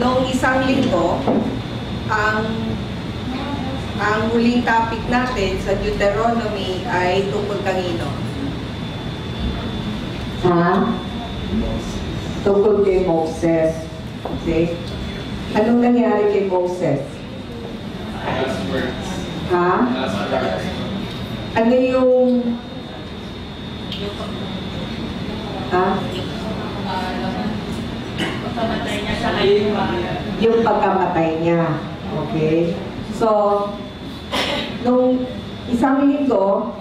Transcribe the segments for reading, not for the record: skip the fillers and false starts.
Noong isang linggo, ang huling topic natin sa Deuteronomy ay tungkol kanino? Tungkol kay Moses. Okay? Anong nangyari kay Moses? Last words. Last words. Ano yung... Pagkamatay niya sa kayuwa. Yung pagkamatay niya. Okay? So, nung isang linggo,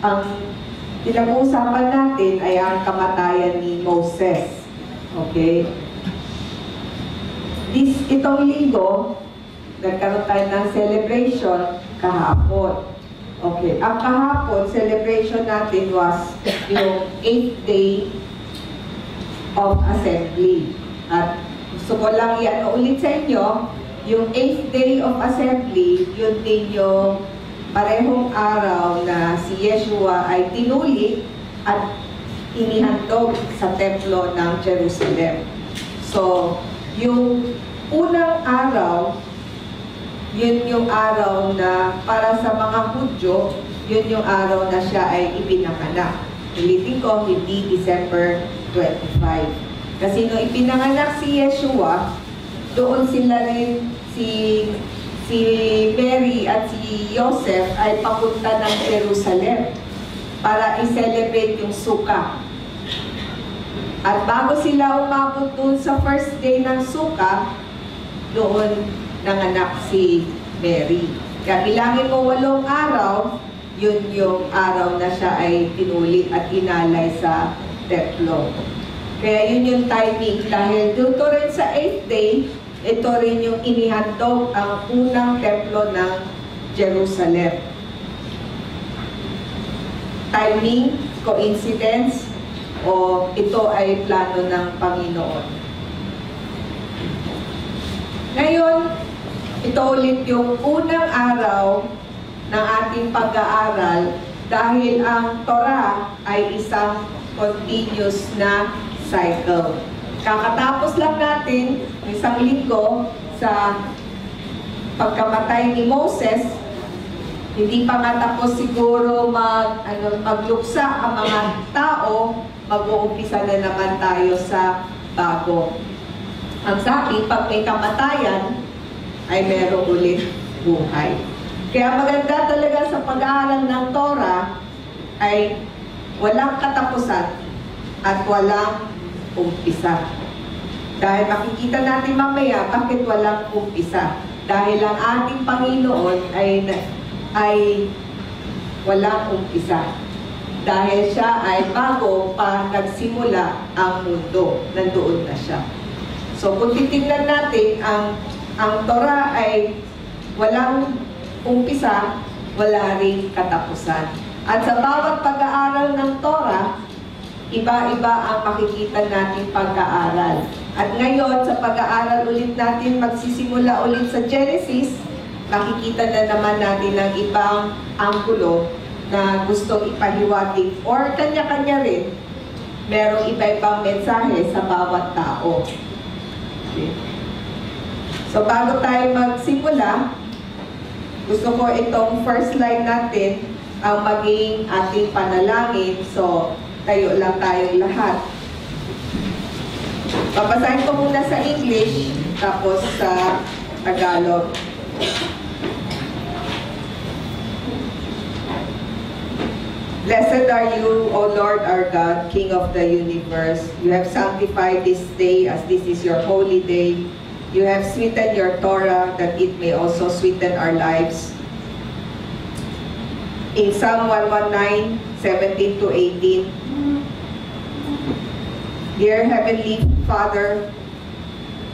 ang pinag-uusapan natin ay ang kamatayan ni Moses. Okay? Itong linggo, nagkaroon tayo ng celebration kahapon. Okay. Ang kahapon, celebration natin was yung 8th day of assembly. At gusto ko lang yan ulit sa inyo, yung 8th day of assembly, yun din yung parehong araw na si Yeshua ay tinuli at inihandog sa templo ng Jerusalem. So, yung unang araw, yun yung araw na para sa mga Hudyo, yun yung araw na siya ay ipinanganak. Ulitin ko, hindi December 25. Kasi nung ipinanganak si Yeshua, doon sila rin si Mary at si Joseph ay papunta ng Jerusalem para i-celebrate yung Sukkah. At bago sila umabot doon sa first day ng Sukkah, doon nanganak si Mary. Kaya bilangin mo 8 araw, yun yung araw na siya ay tinuli at inalay sa templo. Kaya yun yung timing. Dahil dito rin sa 8th day, ito rin yung inihandog ang unang templo ng Jerusalem. Timing, coincidence, o ito ay plano ng Panginoon. Ngayon, ito ulit yung unang araw ng ating pag-aaral dahil ang Torah ay isang continuous na cycle. Kakatapos lang natin isang linggo sa pagkamatay ni Moses, hindi pa nga tapos siguro magluksa ang mga tao, mag-uumpisa na naman tayo sa bago. Ang sabi, pag may kamatayan, ay meron ulit buhay. Kaya maganda talaga sa pag-aaral ng Torah ay walang katapusan at walang umpisa. Dahil makikita natin mamaya bakit walang umpisa. Dahil ang ating Panginoon ay walang umpisa. Dahil siya ay bago pa nagsimula ang mundo, nandoon na siya. So kung titignan natin, ang Torah ay walang umpisa, wala ring katapusan. At sa bawat pag-aaral ng Torah, iba-iba ang makikita natin pag-aaral. At ngayon, sa pag-aaral ulit natin, magsisimula ulit sa Genesis, makikita na naman natin ang ibang anggulo na gustong ipahiwatig or kanya-kanya rin. Merong iba-ibang mensahe sa bawat tao. Okay. So, bago tayo magsimula, gusto ko itong first slide natin ang maging ating panalangin. So, tayo lang tayong lahat. Papasahin ko muna sa English, tapos sa Tagalog. Blessed are you, O Lord our God, King of the universe. You have sanctified this day as this is your holy day. You have sweetened your Torah that it may also sweeten our lives. In Psalm 119, 17 to 18, Dear Heavenly Father,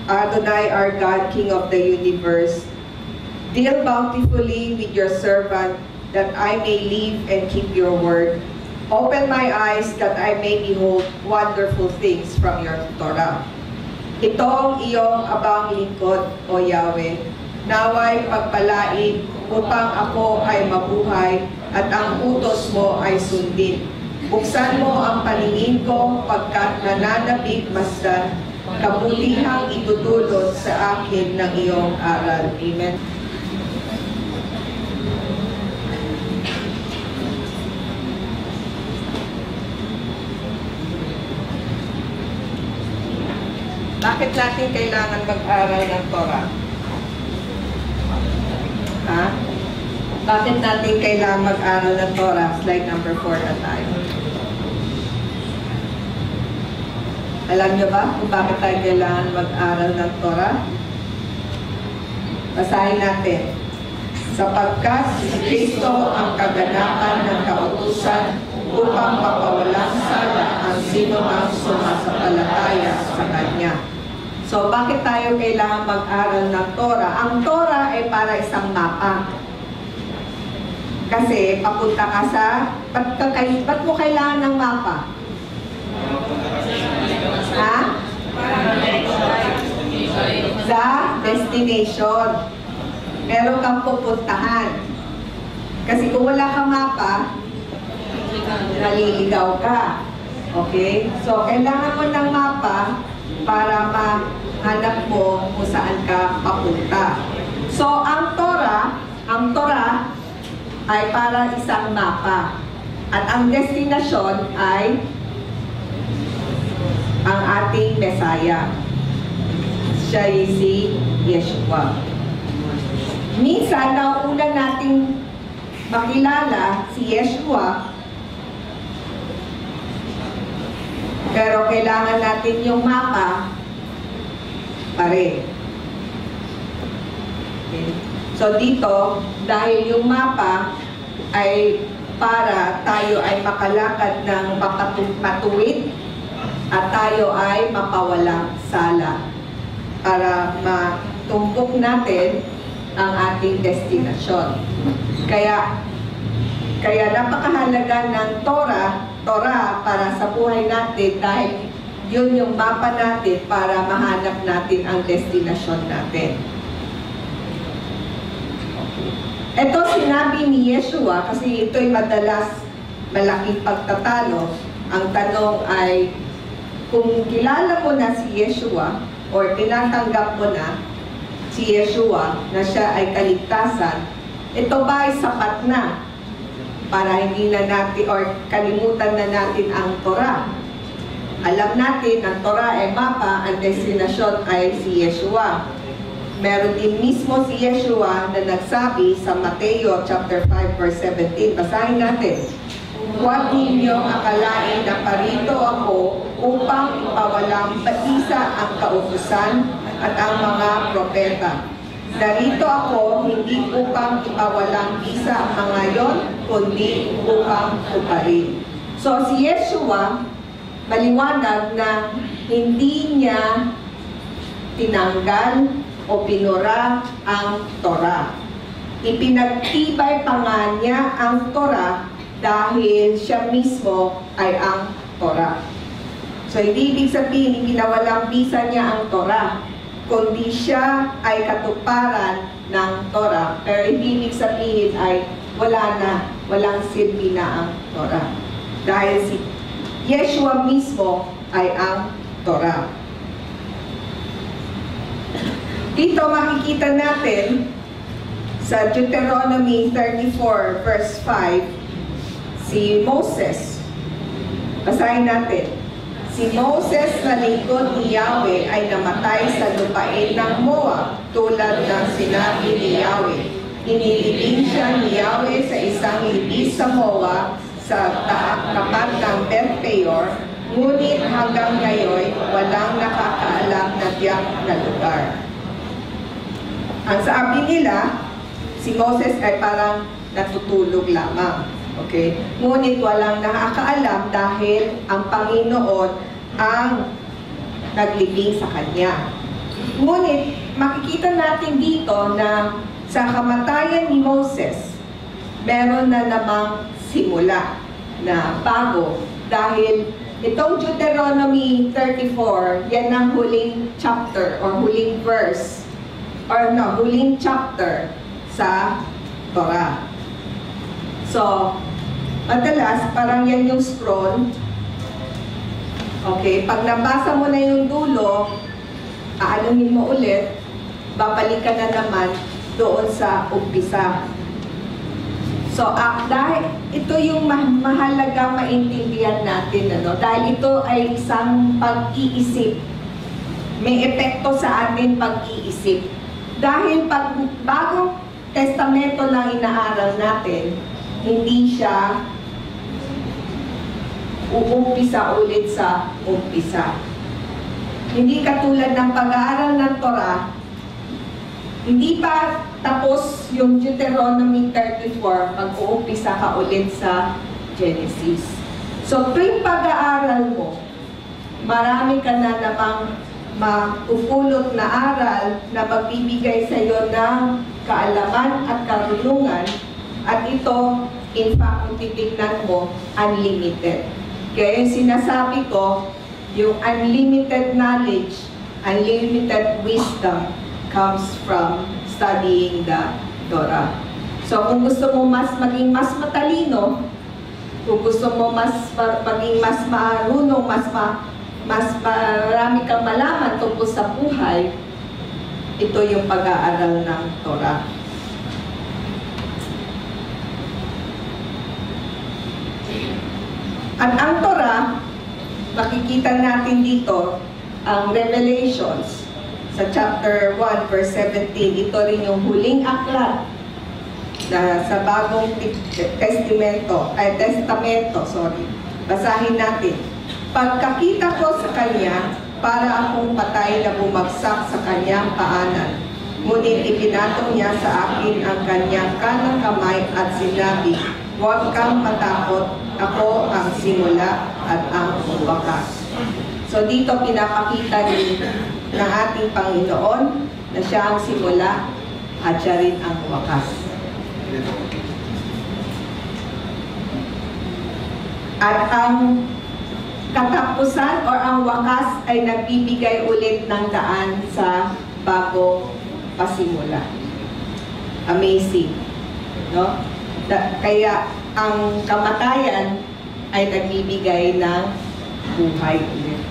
Adonai our God, King of the universe, deal bountifully with your servant that I may live and keep your word. Open my eyes that I may behold wonderful things from your Torah. Ito ang iyong abang lingkod, O Yahweh. Naway pagpalain upang ako ay mabuhay at ang utos mo ay sundin. Buksan mo ang paningin ko pagkat nananabik masdan kabutihang itutulot sa akin ng iyong aral. Amen. Bakit natin kailangan mag-aral ng Torah? Ha? Bakit natin kailangan mag-aral ng Torah? Slide number 4 na tayo. Alam niyo ba kung bakit tayo kailangan mag-aral ng Torah? Basahin natin. Sapagkat si Kristo ang kaganapan ng kautusan upang mapawalang sala ang sino ang sumasampalataya sa Kanya. So, bakit tayo kailangan mag-aral ng Torah? Ang Torah ay para isang mapa. Kasi, papunta ka sa... Ba't mo kailangan ng mapa? Ha? Sa destination. Meron kang pupuntahan. Kasi kung wala kang mapa, naliligaw ka. Okay? So, kailangan mo ng mapa para mahanap mo kung saan ka papunta. So, ang Torah ay para isang mapa. At ang destinasyon ay ang ating Mesaya. Siya ay si Yeshua. Minsan, nauna nating makilala si Yeshua, pero kailangan natin yung mapa pa rin. Okay. So dito, dahil yung mapa ay para tayo ay makalakad ng matuwid at tayo ay mapawalang sala para matumbok natin ang ating destinasyon. Kaya napakahalaga ng Torah para sa buhay natin dahil yun yung mapa natin para mahanap natin ang destinasyon natin. Ito sinabi ni Yeshua kasi ito'y madalas malaking pagtatalo. Ang tanong ay kung kilala mo na si Yeshua or tinatanggap mo na si Yeshua na siya ay kaligtasan, ito ba ay sapat na para hindi na natin or kalimutan na natin ang Torah? Alam natin ang Torah ay mapa, ang destinasyon ay si Yeshua. Meron din mismo si Yeshua na nagsabi sa Mateo chapter 5 verse 17. Basahin natin. Huwag ninyong akalain na parito ako upang ipawalang batisa ang kautusan at ang mga propeta. Narito ako hindi upang ipawalang bisa ang mga yon, kundi upang tuparin. So si Yeshua, maliwanag na hindi niya tinanggal o pinura ang Torah. Ipinagtibay pa nga niya ang Torah dahil siya mismo ay ang Torah. So hindi ibig sabihin ipinawalang bisa niya ang Torah, kundi siya ay katuparan ng Torah. Pero hindi ibig sabihin ay walang silbi na ang Torah. Dahil si Yeshua mismo ay ang Torah. Dito makikita natin sa Deuteronomy 34 verse 5, si Moses. Basahin natin. Si Moses na lingkod ni Yahweh ay namatay sa lupain ng Moab tulad ng sinabi ni Yahweh. Inilibing siya ni Yahweh sa isang libis sa Moab sa tapat ng Beth Peor, ngunit hanggang ngayon walang nakakaalam na tiyak na lugar. Ang sabi nila, si Moses ay parang natutulog lamang. Okay? Ngunit walang nakakaalam dahil ang Panginoon ang naglibing sa kanya. Ngunit makikita natin dito na sa kamatayan ni Moses, meron na namang simula na bago. Dahil itong Deuteronomy 34, yan ang huling chapter or huling verse huling chapter sa Torah. So, madalas, parang yan yung scroll. Okay, pag nabasa mo na yung dulo, aanuhin mo ulit, babalik ka na naman doon sa umpisa. So, dahil ito yung mahalagang maintindihan natin, dahil ito ay isang pag-iisip. May epekto sa atin pag-iisip. Dahil pag bagong testamento lang inaaral natin, hindi siya uumpisa ulit sa umpisa. Hindi katulad ng pag-aaral ng Torah, hindi pa tapos yung Deuteronomy 34 pag-uumpisa ka ulit sa Genesis. So, tuwing pag-aaral mo, marami ka na namang mapupulot na aral na magbibigay sa iyo ng kaalaman at karunungan, at ito, in fact, kung titignan mo, unlimited. Kaya yung sinasabi ko, yung unlimited knowledge, unlimited wisdom comes from studying the Torah. So kung gusto mo maging mas matalino, kung gusto mo maging mas marunong, mas marami kang malaman tungkol sa buhay, ito yung pag-aaral ng Torah. At ang Torah, makikita natin dito ang Revelations sa chapter 1 verse 17. Ito rin yung huling aklat na sa bagong testamento. Basahin natin. Pagkakita ko sa kanya, para akong patay na bumagsak sa kanyang paanan. Ngunit ipinatong niya sa akin ang kanyang kanang kamay at sinabi, "Huwag kang matakot, ako ang simula at ang wakas." So dito pinapakita ng ating Panginoon na siya ang simula at siya rin ang wakas. At ang katapusan o ang wakas ay nagbibigay ulit ng daan sa bagong pasimula. Amazing, no? Kaya ang kamatayan ay nagbibigay ng buhay ulit.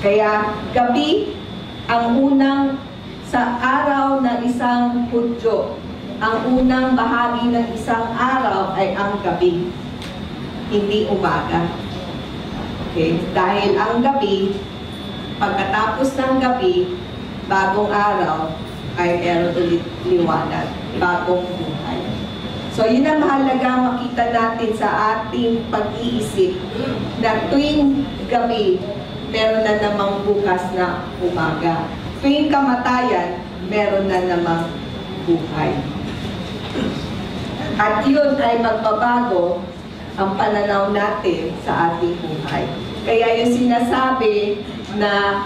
Kaya gabi, ang unang sa araw ng isang Hudyo, ang unang bahagi ng isang araw ay ang gabi, hindi umaga. Okay? Dahil ang gabi, pagkatapos ng gabi, bagong araw ay meron ulit liwanag, bagong buhay. So yun ang mahalaga makita natin sa ating pag-iisip na tuwing gabi, meron na namang bukas na umaga. Tuwing kamatayan, meron na namang buhay. At yun ay magbabago ang pananaw natin sa ating buhay. Kaya yung sinasabi na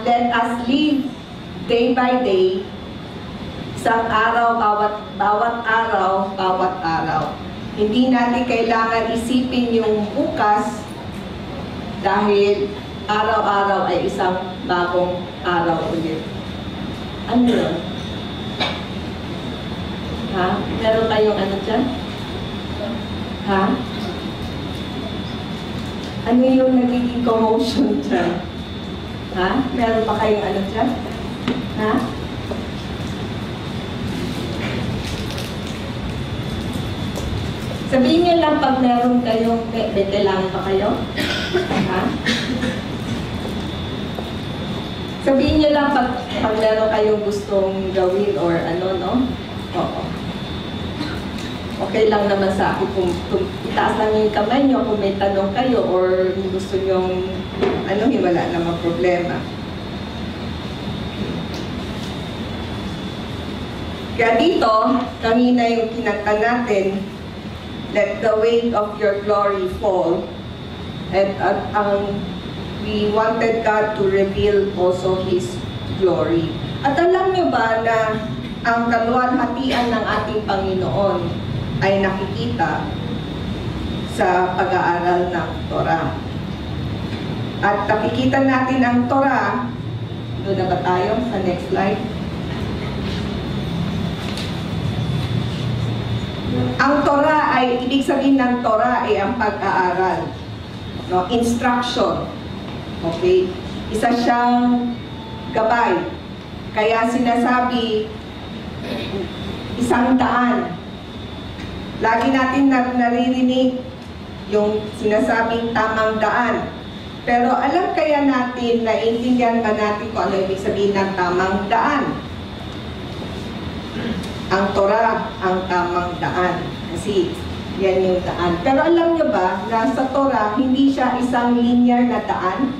let us live day by day, isang araw, bawat araw. Hindi natin kailangan isipin yung bukas dahil araw-araw ay isang bagong araw ulit. Ano yun? Ha? Meron kayong ano dyan? Ha? Ano yung nagiging commotion dyan? Ha? Meron pa kayong ano dyan? Ha? Sabihin niyo lang pag meron kayong, may kailangan pa kayo? Ha? Sabihin niyo lang pag meron kayong gustong gawin or ano, no? Oo. Okay lang naman sa akin kung itaas lang yung kamay niyo kung may tanong kayo or gusto nyong ano, wala namang problema. Kaya dito, kanina yung kinanta natin, let the weight of your glory fall. And we wanted God to reveal also His glory. At alam niyo ba na ang kaluwalhatian ng ating Panginoon ay nakikita sa pag-aaral ng Torah. At nakikita natin ang Torah, doon na ba tayo sa next slide? Ang Torah ay, ibig sabihin ng Torah ay ang pag-aaral. no? Instruction. Okay? Isa siyang gabay. Kaya sinasabi, 100. Lagi natin naririnig yung sinasabing tamang daan. Pero alam kaya natin, naiintindihan ba natin kung ano ibig sabihin ng tamang daan? Ang Torah, ang tamang daan. Kasi yan yung daan. Pero alam nyo ba na sa Torah, hindi siya isang linear na daan?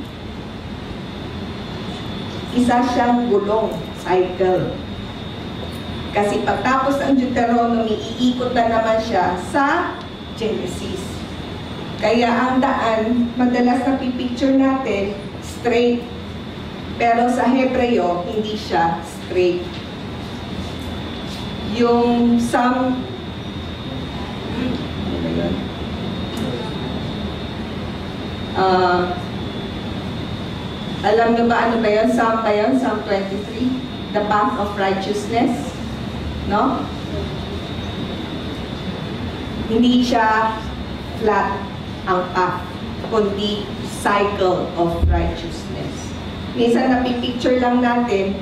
Isa siyang gulong, cycle. Kasi pagtapos ang Deuteronomy, iikot na naman siya sa Genesis. Kaya ang daan, madalas na pipicture natin, straight. Pero sa Hebreo, hindi siya straight. Yung alam nyo ba ano ba yun? Psalm ba yun? Psalm 23? The path of righteousness? No? Hindi siya flat ang path, kundi cycle of righteousness. Minsan napipicture lang natin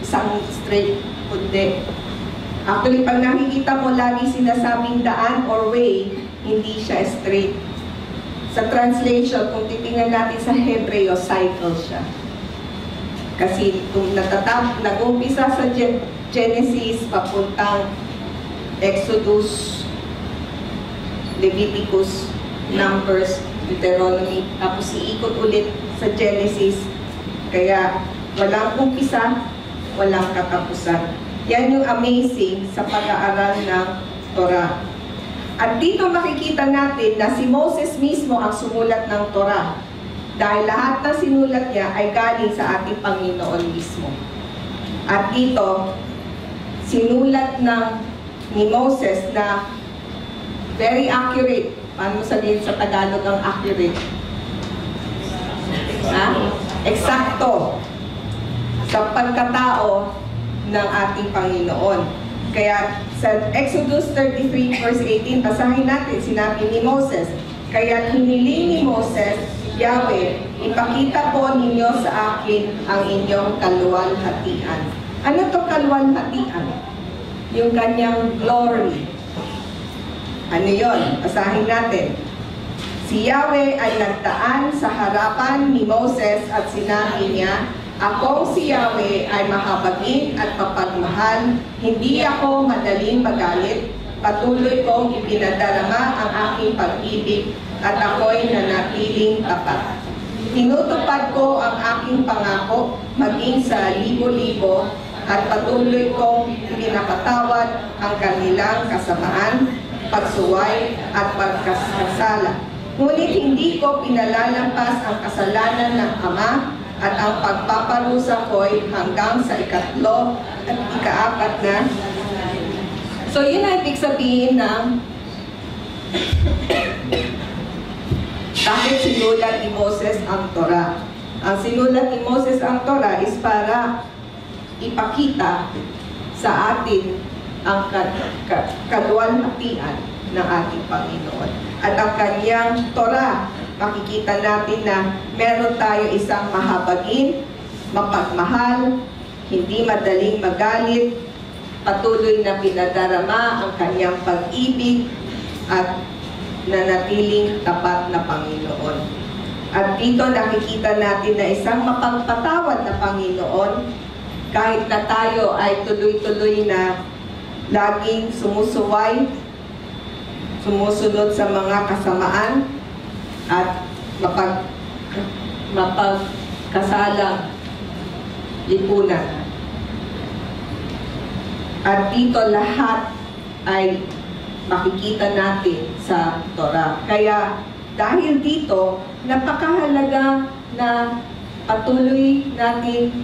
isang straight, kundi. Actually, pag nakikita mo lagi sinasabing daan or way, hindi siya straight. Sa translation, kung titingnan natin sa Hebreo, cycle siya. Kasi kung nag-umpisa sa Genesis, papuntang Exodus, Leviticus, Numbers, Deuteronomy, tapos iikot ulit sa Genesis. Kaya walang umpisa, walang katapusan. Yan yung amazing sa pag-aaral ng Torah. At dito makikita natin na si Moses mismo ang sumulat ng Torah. Dahil lahat ng sinulat niya ay galing sa ating Panginoon mismo. At dito, sinulat ni Moses na very accurate. Paano sabihin sa Tagalog ang accurate? Eksakto sa pagkatao ng ating Panginoon. Kaya sa Exodus 33 verse 18, basahin natin, sinabi ni Moses, kaya hiniling ni Moses, Yahweh, ipakita po ninyo sa akin ang inyong kaluwalhatian. Ano to kaluwalhatian? Yung kanyang glory. Ano yon? Basahin natin. Si Yahweh ay nagdaan sa harapan ni Moses at sinabi niya, akong si Yahweh ay mahabagin at mapagmahal, hindi ako madaling magalit, patuloy kong ipinadarama ang aking pag-ibig at ako'y nanatiling tapat. Tinutupad ko ang aking pangako maging sa libo-libo at patuloy kong pinapatawad ang kanilang kasamaan, pagsuway at pagkasala. Ngunit hindi ko pinalalampas ang kasalanan ng Ama at ang pagpaparusa ko'y hanggang sa ikatlo at ikaapat na. So yun ang ibig sabihin ng bakit sinulat ni Moses ang Torah. Ang sinulat ni Moses ang Torah is para ipakita sa atin ang kaluwalhatian ng ating Panginoon. At ang kanyang Torah, makikita natin na meron tayo isang mahabagin, mapagmahal, hindi madaling magalit, patuloy na pinadarama ang kanyang pag-ibig at nanatiling tapat na Panginoon. At dito nakikita natin na isang mapagpatawad na Panginoon, kahit na tayo ay tuloy-tuloy na laging sumusuway, sumusunod sa mga kasamaan at mapagkasalang lipunan. At dito lahat ay makikita natin sa Torah. Kaya dahil dito, napakahalaga na patuloy natin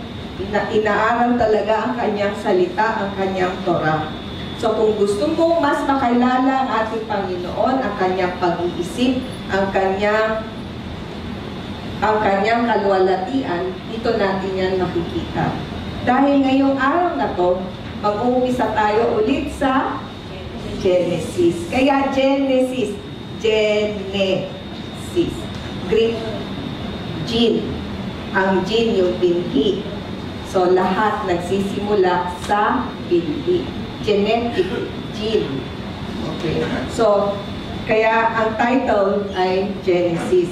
na inaaral talaga ang kanyang salita, ang kanyang Torah. So kung gusto mo mas makilala ang ating Panginoon, ang kanyang pag-iisip, ang kanyang kaluwalhatian, dito natin yan makikita. Dahil ngayong araw na to, mag-uumpisa tayo ulit sa Genesis. Kaya Genesis. Greek gene. Ang gene yung binhi. So, lahat nagsisimula sa binhi. Genetic gene. Okay. So, kaya ang title ay Genesis.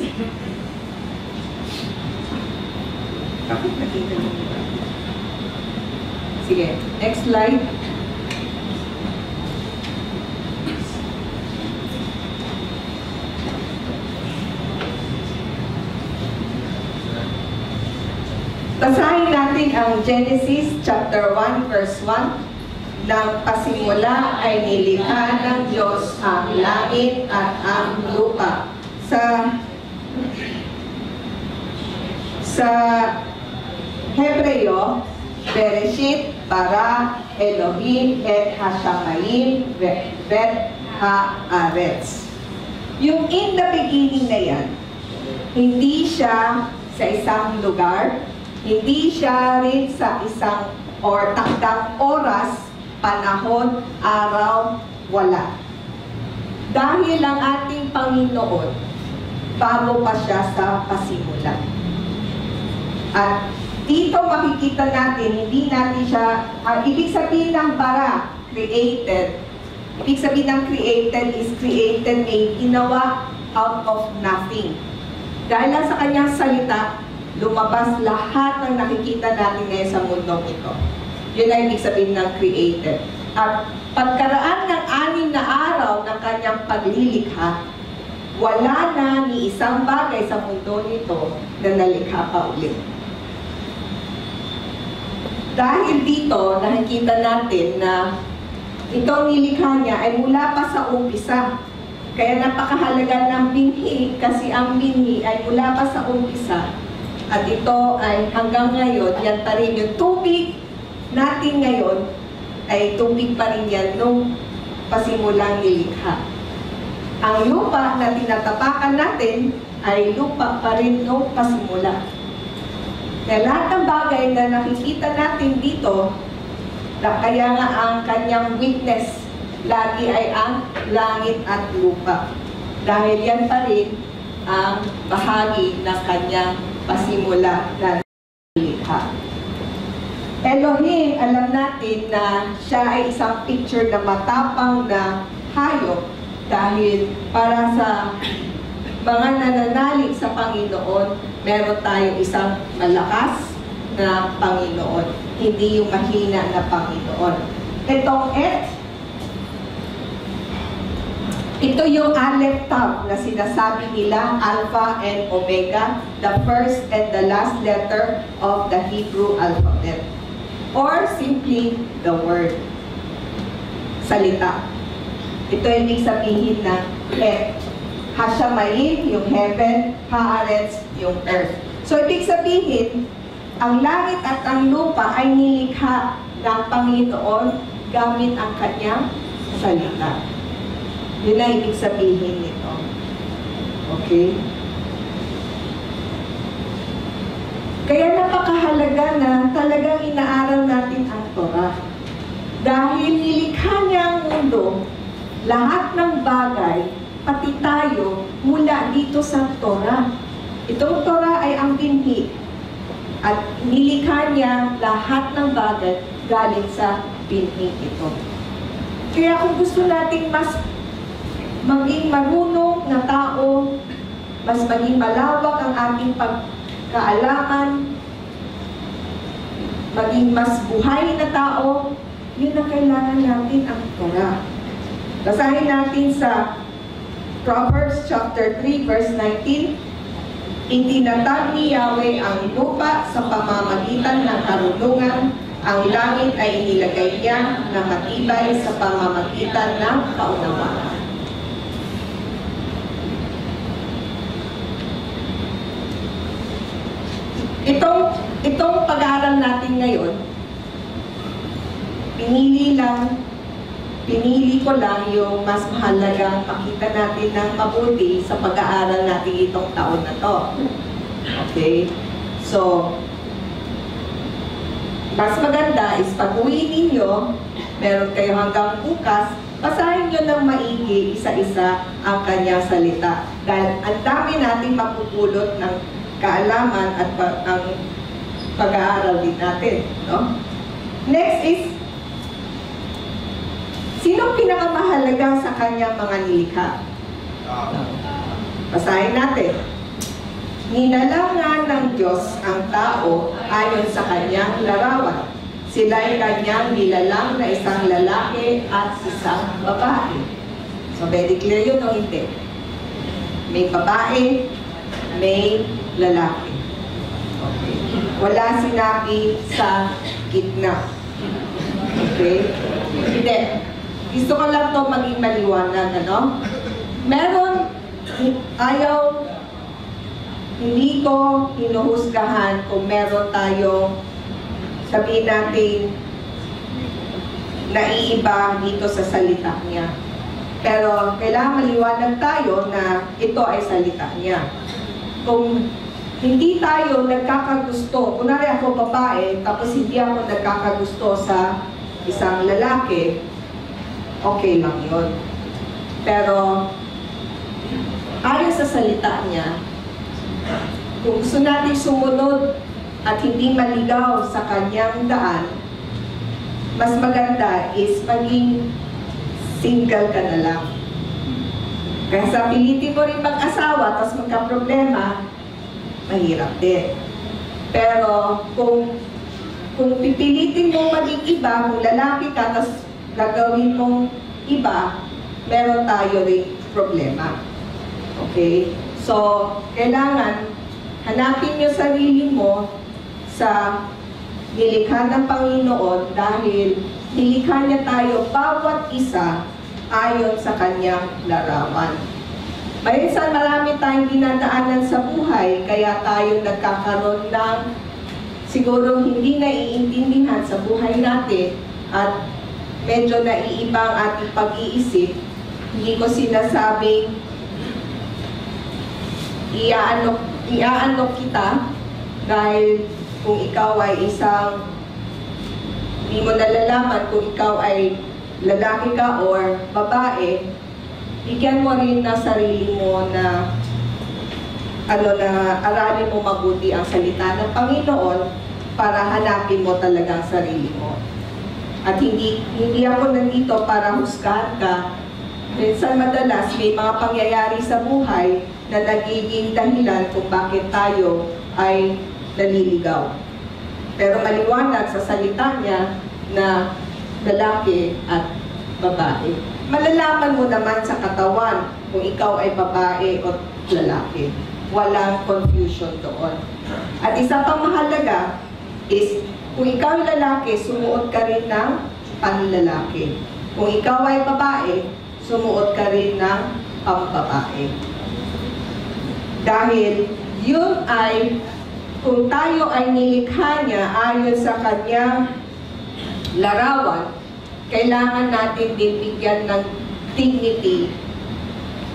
Bakit nakita niyo? Sige, next slide. Basahin natin ang Genesis chapter 1 verse 1. Nang pasimula ay nilikha ng Diyos ang langit at ang lupa. Sa Hebreo, Bereshit bara Elohim et Hashamayim vet haaretz. Yung in the beginning na yan, hindi siya sa isang lugar, hindi siya rin sa isang or takdang oras, panahon, araw, wala. Dahil ang ating Panginoon, bago pa siya sa pasimula. At dito makikita natin, hindi natin siya, ibig sabihin ng bara, created. Ibig sabihin ng created is created, made, ginawa out of nothing. Dahil lang sa kanyang salita, lumabas lahat ng nakikita natin ngayon sa mundong ito. Yun ay ibig sabihin ng created. At pagkaraan ng 6 na araw ng kanyang paglilikha, wala na ni isang bagay sa mundo nito na nalikha pa ulit. Dahil dito, nakikita natin na itong nilikha niya ay mula pa sa umpisa. Kaya napakahalaga ng binhi kasi ang binhi ay mula pa sa umpisa. At ito ay hanggang ngayon, yan pa rin yung tubig natin ngayon ay tubig pa rin yan nung pasimulang nilikha. Ang lupa na tinatapakan natin ay lupa pa rin nung pasimula. Kaya lahat ng bagay na nakikita natin dito, kaya nga ang kanyang witness lagi ay ang langit at lupa. Dahil yan pa rin ang bahagi ng kanyang pasimula na nilikha. Elohim, alam natin na siya ay isang picture na matapang na hayop dahil para sa mga nananalig sa Panginoon, meron tayong isang malakas na Panginoon, hindi yung mahina na Panginoon. Itong ito yung Aleph Tav na sinasabi nila, Alpha and Omega, the first and the last letter of the Hebrew alphabet. Or simply, the word. Salita. Ito yung ibig sabihin ng Hashamayim, yung heaven, Haaretz, yung earth. So, ibig sabihin, ang langit at ang lupa ay nilikha ng Panginoon gamit ang kanyang salita. Yun na ibig sabihin nito. Okay? Kaya napakahalaga na talagang inaaral natin ang Torah. Dahil nilikha niya ang mundo, lahat ng bagay, pati tayo, mula dito sa Torah. Itong Torah ay ang binhi. At nilikha niya lahat ng bagay galing sa binhi ito. Kaya kung gusto natin mas maging marunong na tao, mas maging malawak ang ating pagkaalaman, maging mas buhay na tao, yun ang kailangan natin ang Torah. Basahin natin sa Proverbs chapter 3 verse 19. Itinatag ni Yahweh ang lupa sa pamamagitan ng karunungan, ang langit ay inilagay niya na matibay sa pamamagitan ng kaunawaan. Itong pag-aaral natin ngayon, pinili ko lang yung mas mahalagang makita natin ng mabuti sa pag-aaral natin itong taon na to. Okay? So, mas maganda is pag-uwi ninyo, meron kayo hanggang bukas, basahin nyo ng maigi isa-isa ang kanyang salita. Dahil ang dami natin mapupulot ng kaalaman at ang pag-aaral din natin. No? Next is, sino pinakamahalaga sa kanyang mga nilikha? Basahin natin. Ninalangan ng Diyos ang tao ayon sa kanyang larawan. Sila'y kanyang nilalang na isang lalaki at isang babae. So, very clear yun o hindi? May babae, may lalaki. Okay. Wala sinabi sa gitna. Okay? Hindi. Gusto ko lang ito maging maliwanag, ano? Meron, hindi ko hinuhusgahan kung meron tayong, sabihin natin, naiiba dito sa salita niya. Pero kailangan maliwanag tayo na ito ay salita niya. Kung hindi tayo nagkakagusto, kunwari ako babae, tapos hindi ako nagkakagusto sa isang lalaki, okay lang yun. Pero ayon sa salita niya, kung gusto natin sumunod at hindi maligaw sa kanyang daan, mas maganda is maging single ka na lang. Kasi pilitin mo rin mag-asawa, tapos magka-problema, mahirap din. Pero kung pipilitin mo maging iba, kung lalaki ka, tapos gagawin mong iba, meron tayo rin problema. Okay? So, kailangan hanapin niyo sarili mo sa nilikha ng Panginoon dahil nilikha niya tayo bawat isa ayon sa kanyang larawan. Minsan marami tayong dinadaanan sa buhay kaya tayo nagkakaroon ng siguro hindi naiintindihan sa buhay natin at medyo naiiba ang ating pag-iisip. Hindi ko sinasabing iaanok kita dahil kung ikaw ay isang hindi mo nalalaman kung ikaw ay lalaki ka or babae, bigyan mo rin na sarili mo na aralin mo mabuti ang salita ng Panginoon para hanapin mo talaga ang sarili mo. At hindi ako nandito para husgahan ka. Minsan madalas may mga pangyayari sa buhay na nagiging dahilan kung bakit tayo ay naliligaw. Pero maliwanag sa salita niya na lalaki at babae. Malalaman mo naman sa katawan kung ikaw ay babae o lalaki. Walang confusion doon. At isa pang mahalaga is kung ikaw ay lalaki, sumuot ka rin ng panlalaki. Kung ikaw ay babae, sumuot ka rin ng pambabae. Dahil yun ay, kung tayo ay nilikha niya ayon sa kanyang larawan, kailangan natin din bigyan ng dignity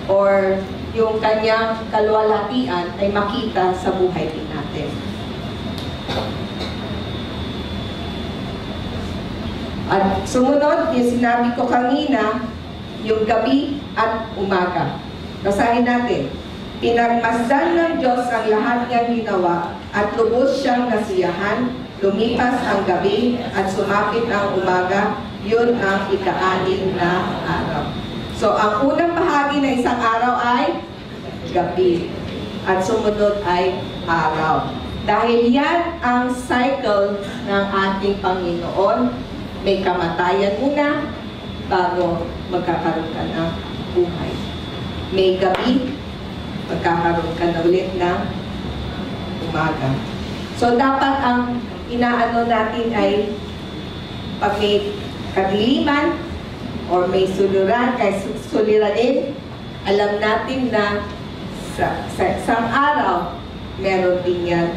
or yung kanyang kaluwalhatian ay makita sa buhay din natin. At sumunod, yung sinabi ko kanina, yung gabi at umaga. Basahin natin. Pinagmasdan ng Diyos ang lahat niyang ginawa at lubos siyang nasiyahan. Lumipas ang gabi at sumapit ang umaga. Yun ang ika-anim na araw. So, ang unang bahagi ng isang araw ay gabi. At sumunod ay araw. Dahil yan ang cycle ng ating Panginoon. May kamatayan muna bago magkakaroon ka ng buhay. May gabi, magkakaroon ka na ulit ng umaga. So, dapat ang inaano natin ay pag may kadiliman or may suluran, kay suliranin, alam natin na sa isang araw, meron din yan.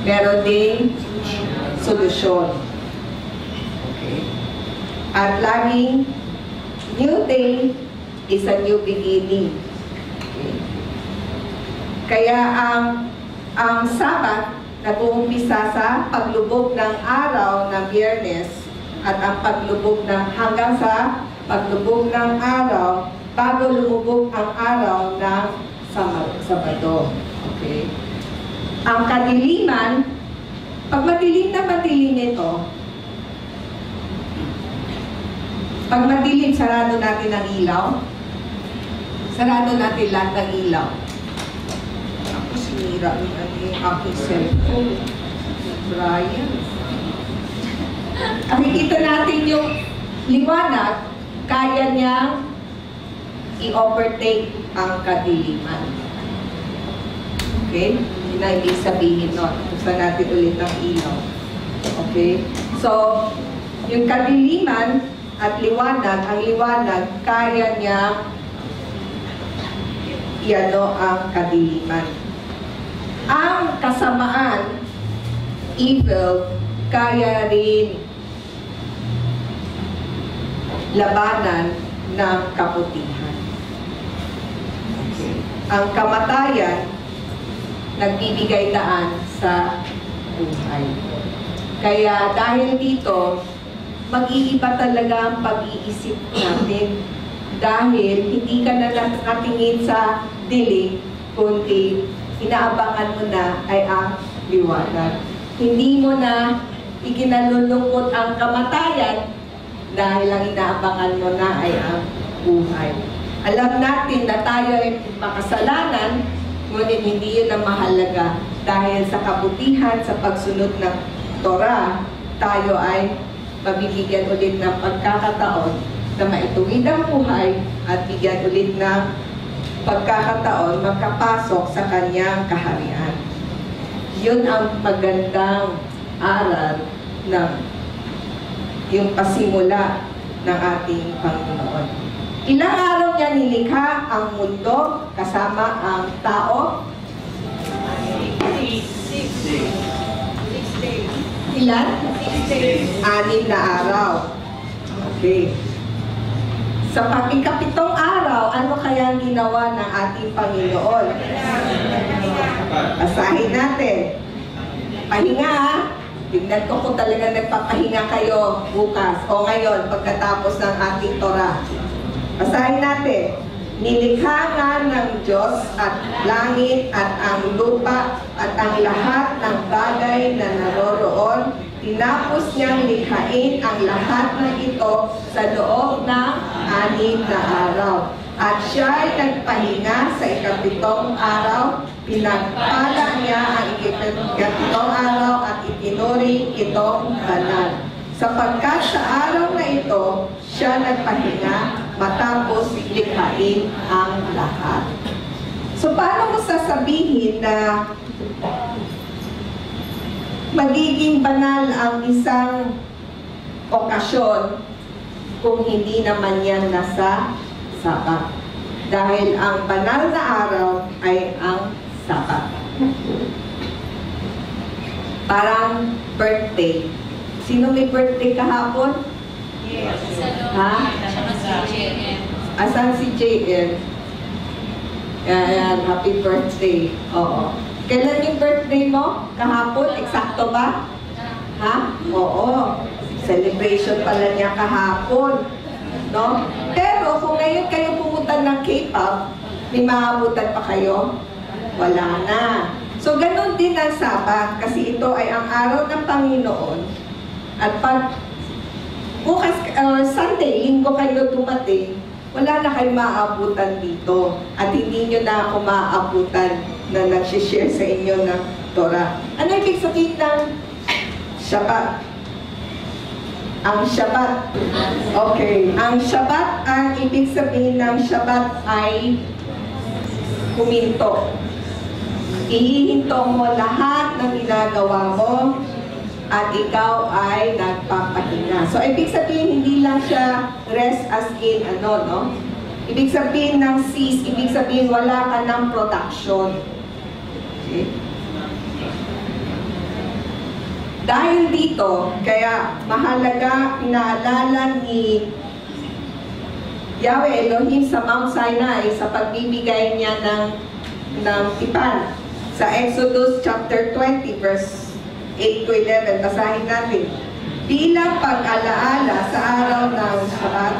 Meron din solusyon. Okay. At laging, new day is a new beginning. Okay. Kaya ang Sabat nag-uumpisa sa paglubog ng araw ng Biyernes at ang paglubog ng hanggang sa paglubog ng araw bago lumubog ang araw ng Sabado. Okay? Ang kadiliman, pag madilim na madilim ito, pag madilim, sarado natin ang ilaw. Sarado natin lahat ng ilaw. Ako sinira yung aking cellphone. Brian. Nakikita natin yung liwanag, kaya niyang i-overtake ang kadiliman. Okay? Yun na ibig sabihin nun. Gusto natin ulit ng ilaw. Okay? So, yung kadiliman at liwanag, ang liwanag, kaya niya iano ang kadiliman. Ang kasamaan, evil, kaya rin labanan ng kabutihan. Okay. Ang kamatayan, nagbibigay daan sa buhay. Kaya dahil dito, mag-iiba talaga ang pag-iisip natin. Dahil hindi ka na nakatingin sa dilim, kundi inaabangan mo na ay ang liwanag. Hindi mo na ikinalulungkot ang kamatayan dahil ang inaabangan mo na ay ang buhay. Alam natin na tayo ay makasalanan, ngunit hindi yun ang mahalaga dahil sa kabutihan, sa pagsunod ng Torah, tayo ay mabibigyan ulit ng pagkakataon na maituwid ang buhay at bigyan ulit ng pagkakataon magkapasok sa kanyang kaharian. Yun ang magandang aral ng yung pasimula ng ating Panginoon. Ilang araw niya nilikha ang mundo kasama ang tao? 6 days. Ilan? 6 days. 6 na araw. Okay. Sa ikapitong araw, ano kaya ang ginawa ng ating Panginoon? Basahin natin. Pahinga ha. Tignan ko kung talaga nagpapahinga kayo bukas o ngayon pagkatapos ng ating Torah. Basahin natin. Nilikha nga ng Diyos at langit at ang lupa at ang lahat ng bagay na naroroon. Tinapos niyang likhain ang lahat ng ito sa loob ng 6 na araw. At siya'y nagpahinga sa ikapitong araw. Pinagpala niya ang ikapitong araw at itinuring itong banal. Sapagkat sa araw na ito, siya nagpahinga matapos likhain ang lahat. So paano mo sasabihin na magiging banal ang isang okasyon kung hindi naman yan nasa Sabat? Dahil ang banal na araw ay ang Sabat. Parang birthday. Sino may birthday kahapon? Yes. Ha? Asan si JM? Ayan, happy birthday. Oo. Kailan yung birthday mo? Kahapon? Eksakto ba? Ha? Oo. Celebration pala niya kahapon. No? Pero kung ngayon kayo pumunta ng K-pop, may maabutan pa kayo? Wala na. So, ganun din ang Sabat kasi ito ay ang araw ng Panginoon. At pag bukas, Sunday, linggo kayo dumating, wala na kayo maaabutan dito. At hindi nyo na ako maaabutan na nag-share sa inyo ng Torah. Ano ibig sabihin ng Shabbat? Ang Shabbat. Okay. Ang Shabbat, ang ibig sabihin ng Shabbat ay huminto. Ihihinto mo lahat ng ginagawa mo at ikaw ay nagpapahinga. So, ibig sabihin, hindi lang siya rest as in ano, no? Ibig sabihin ng cease, ibig sabihin wala ka ng production. Okay? Dahil dito, kaya mahalaga pinaalala ni Yahweh Elohim sa Mount Sinai sa pagbibigay niya ng tipan Sa Exodus chapter 20, verse 8 to 11, basahin natin. Bilang pag-alaala sa araw ng Sabat,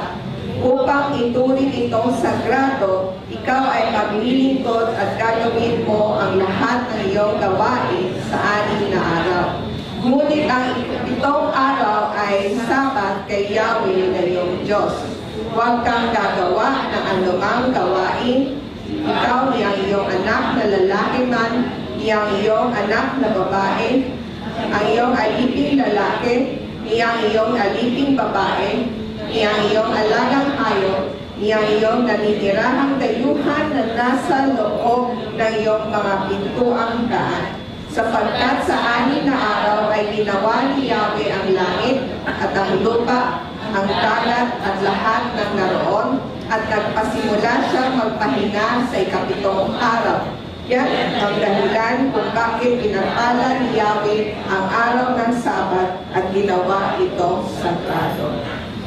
upang ituring itong sagrado, ikaw ay maglilingkod at gagawin mo ang lahat ng iyong gawain sa 6 na araw. Ngunit ang itong araw ay Sabat kay Yahweh na iyong Diyos. Huwag kang gagawa ng anumang gawain, ikaw niyang iyong anak na lalaki man, niyang iyong anak na babae, ang iyong aliping lalaki, niyang iyong aliping babae, niyang iyong alagang hayop, niyang iyong naninirahang dayuhan na nasa loob ng iyong mga pintuang daan. Sapagkat sa 6 na araw ay ginawa ni Yahweh ang langit at ang lupa, ang dagat at lahat ng naroon, at nagpasimula siyang magpahinga sa 7th araw. Yan ang dahilan kung bakit pinapala ni Yahweh ang araw ng Sabat at ginawa itong sagrado.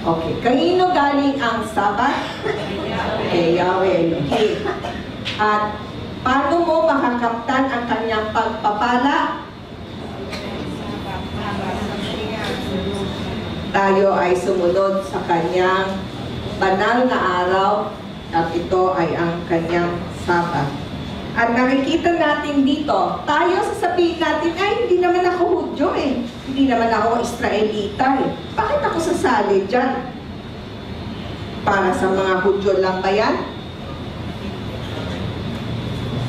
Okay, kanino galing ang Sabat? Kay Yahweh Elohim. At paano mo makakamtan ang kanyang pagpapala? Tayo ay sumunod sa kanyang banal na araw at ito ay ang kanyang Sabat. At nakikita natin dito, tayo sasabihin natin, ay hindi naman ako Hudyo eh. Hindi naman ako Israelita eh. Bakit ako sasali dyan? Para sa mga Hudyo lang ba yan?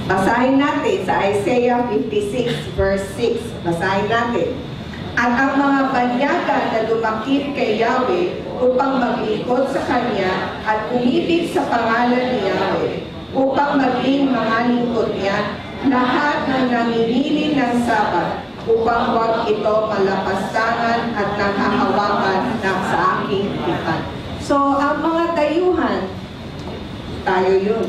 Basahin natin sa Isaiah 56 verse 6. Basahin natin. At ang mga banyaga na lumakip kay Yahweh upang maglingkod sa Kanya at umibig sa pangalan ni Yahweh, upang maging mga lingkod niya, lahat ng namimili ng Sabat, upang huwag ito malapastangan at nanghahawakan ng sa aking tipan. So, ang mga dayuhan, tayo yun.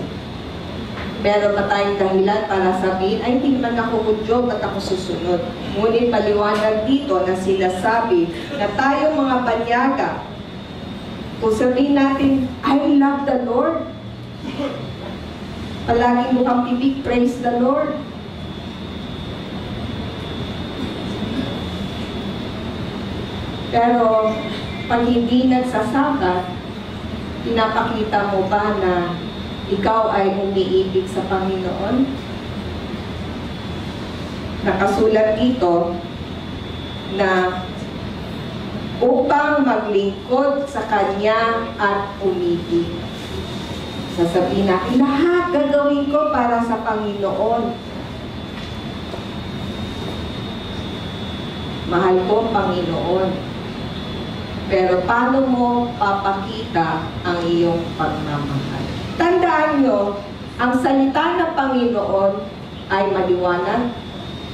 Meron ba tayong dahilan para sabihin, ay hindi man ako Hudyo, ba't ako susunod? Ngunit maliwanag dito na sinasabi na tayo mga banyaga, kung sabihin natin, I love the Lord, palagi mo kang bibig, praise the Lord. Pero, pag hindi nagsasabat, pinapakita mo ba na ikaw ay umiibig sa Panginoon? Nakasulat dito na upang maglingkod sa Kanya at umibig. Sasabihin natin, lahat gagawin ko para sa Panginoon. Mahal ko ang Panginoon. Pero paano mo papakita ang iyong pagmamahal? Tandaan nyo, ang salita ng Panginoon ay maliwanag,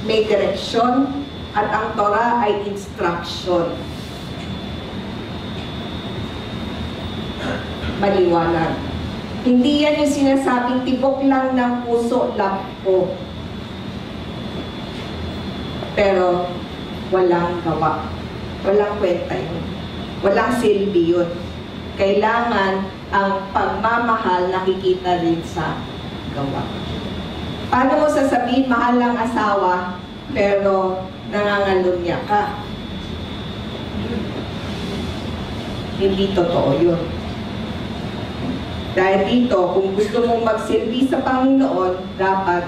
may direksyon, at ang Torah ay instruction. Maliwanag. Hindi yan yung sinasabing tibok lang ng puso, lampo. Pero walang gawa. Walang kwenta yun. Walang silbi yun. Kailangan ang pagmamahal nakikita rin sa gawa. Paano mo sasabihin mahal ang asawa, pero nangangalunya ka? Hindi totoo yun. Dahil dito, kung gusto mong magsilbi sa Panginoon, dapat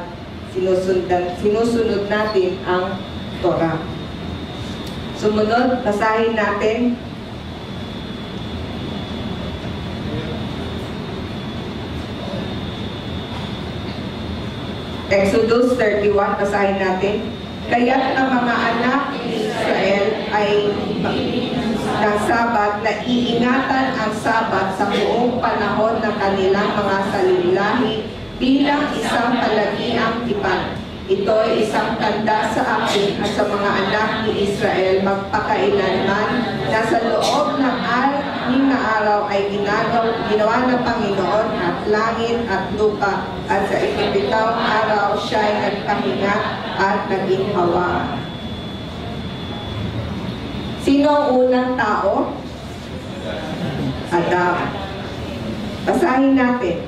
sinusunod natin ang Torah. Sumunod, basahin natin. Exodus 31, basahin natin. Kaya't ang mga anak ni Israel ay ng Sabat na iingatan ang Sabat sa buong panahon ng kanilang mga salulahi bilang isang palagiang tipan. Ito ay isang tanda sa akin at sa mga anak ni Israel magpakailanman na sa loob ng 6 na araw ay ginawa ng Panginoon at langit at lupa, at sa 7th araw siya ay nagpahinga at naging hawa. Sino ang unang tao? Adam. Basahin natin.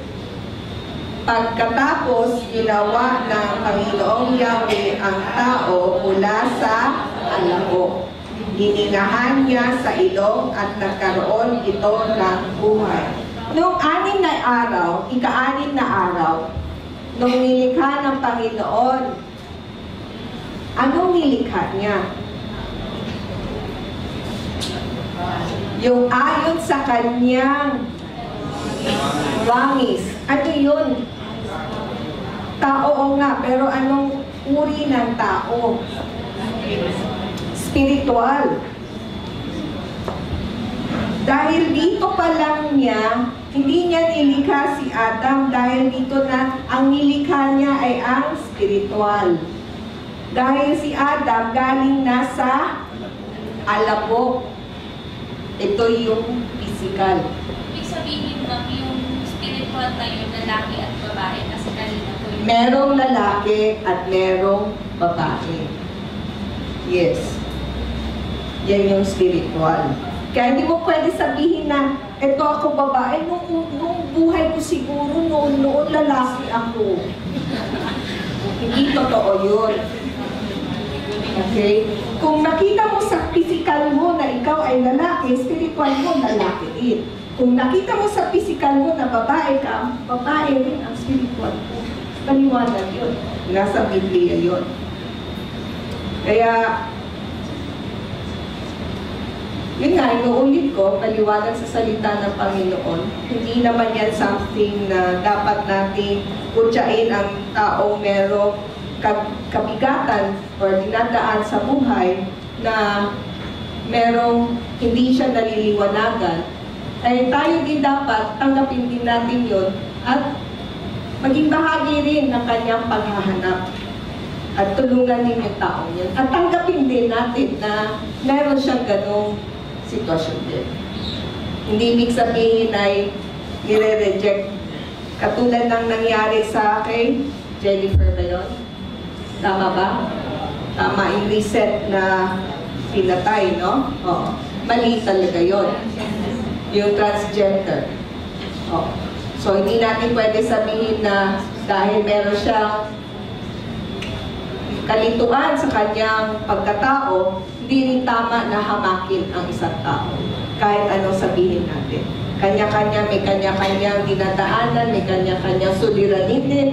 Pagkatapos, ginawa ng Panginoong Yahweh ang tao mula sa alabok. Giningahan niya sa ilong at nagkaroon ito ng buhay. Noong ika-6 na araw, nung nilikha ng Panginoon, anong nilikha niya? Yung ayon sa kanyang wangis. Ano yun? Tao o nga, pero anong uri ng tao? Spiritual. Dahil dito pa lang niya, hindi niya nilikha si Adam dahil dito na ang nilikha niya ay ang spiritual. Dahil si Adam galing nasa alabok. Ito yung physical. Ibig sabihin ma'am, yung spiritual na yun, lalaki at babae, kasi kanina po yun. Merong lalaki at merong babae. Yes. Yan yung spiritual. Kaya hindi mo pwede sabihin na, eto ako babae, nung buhay ko siguro, noon lalaki ako. Hindi totoo yun. Okay? Kung nakita mo sa physical mo na ikaw ay lalaki, spiritual mo, lalaki din. Kung nakita mo sa physical mo na babae ka, babae rin ang spiritual mo. Paliwanag yun. Nasa Biblia yun. Kaya, yun nga, inuulit ko, paliwanag sa salita ng Panginoon, hindi naman yan something na dapat nating kutsain ang taong merong kabigatan or dinadaan sa buhay na merong hindi siya naliliwanagan. Ay tayo din dapat tanggapin din natin yun at maging bahagi rin ng kanyang paghahanap at tulungan din yung taong yun. At tanggapin din natin na meron siyang ganong sitwasyon din. Hindi ibig sabihin ay nire-reject. Katulad ng nangyari sa akin, Jennifer ba yun? Tama ba? Tama, yung reset na pinatay, no? Oo. Mali talaga yun. Yung transgender. Oo. So, hindi natin pwede sabihin na dahil meron siyang kalituan sa kanyang pagkatao, hindi rin tama na hamakin ang isang tao. Kahit anong sabihin natin. Kanya-kanya, may kanya-kanyang dinadaanan, may kanya-kanyang suliranin din,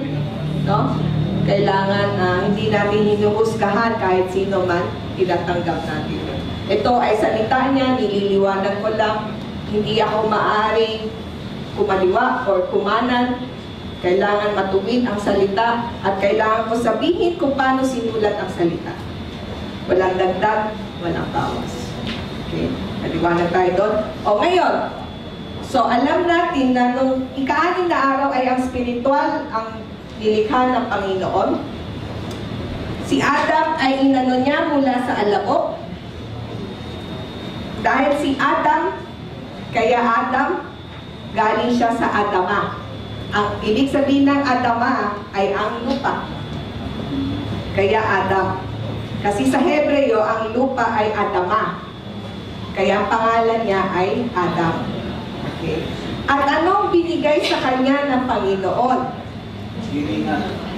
no? Kailangan hindi natin hinuhusgahan kahit sino man, tinatanggap natin. Ito ay salita niya, nililiwanag ko lang, hindi ako maaring kumaliwa or kumanan. Kailangan matuwid ang salita at kailangan ko sabihin kung paano sinulat ang salita. Walang dagdag, walang bawas. Okay? Maliwanag tayo doon. O ngayon, so alam natin na nung ika-6 na araw ay ang spiritual, ang nilikha ng Panginoon. Si Adam ay inano niya mula sa alabok. Dahil si Adam, kaya Adam, galing siya sa Adama. Ang ibig sabihin ng Adama ay ang lupa. Kaya Adam. Kasi sa Hebreo, ang lupa ay Adama. Kaya ang pangalan niya ay Adam. Okay. At anong binigay sa kanya ng Panginoon?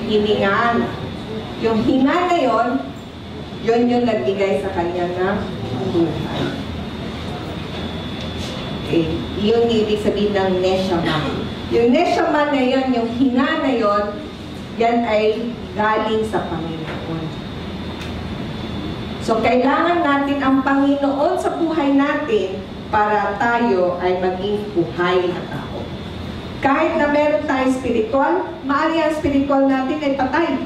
Hiningaan. Yung hinga na yun yung nagbigay sa kanya ng buhay. Okay. Yun ibig sabihin ng neshama. Yung neshama na yun, yung hinga na yun, yan ay galing sa Panginoon. So, kailangan natin ang Panginoon sa buhay natin para tayo ay maging buhay na tao. Kahit na meron tayong spiritual, maaari ang spiritual natin ay patay.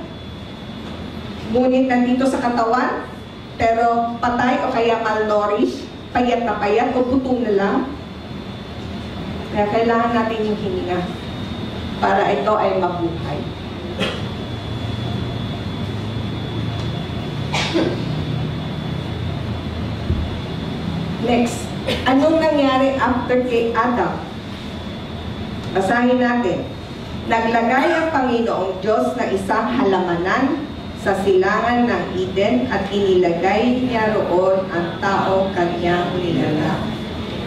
Ngunit nandito sa katawan, pero patay o kaya malnourished, payat na payat o gutom na lang. Kaya kailangan natin yung hininga para ito ay mabuhay. Next, anong nangyari after kay Adam? Basahin natin. Naglagay ang Panginoong Diyos ng isang halamanan sa silangan ng Eden at inilagay niya roon ang taong kanyang nilalang.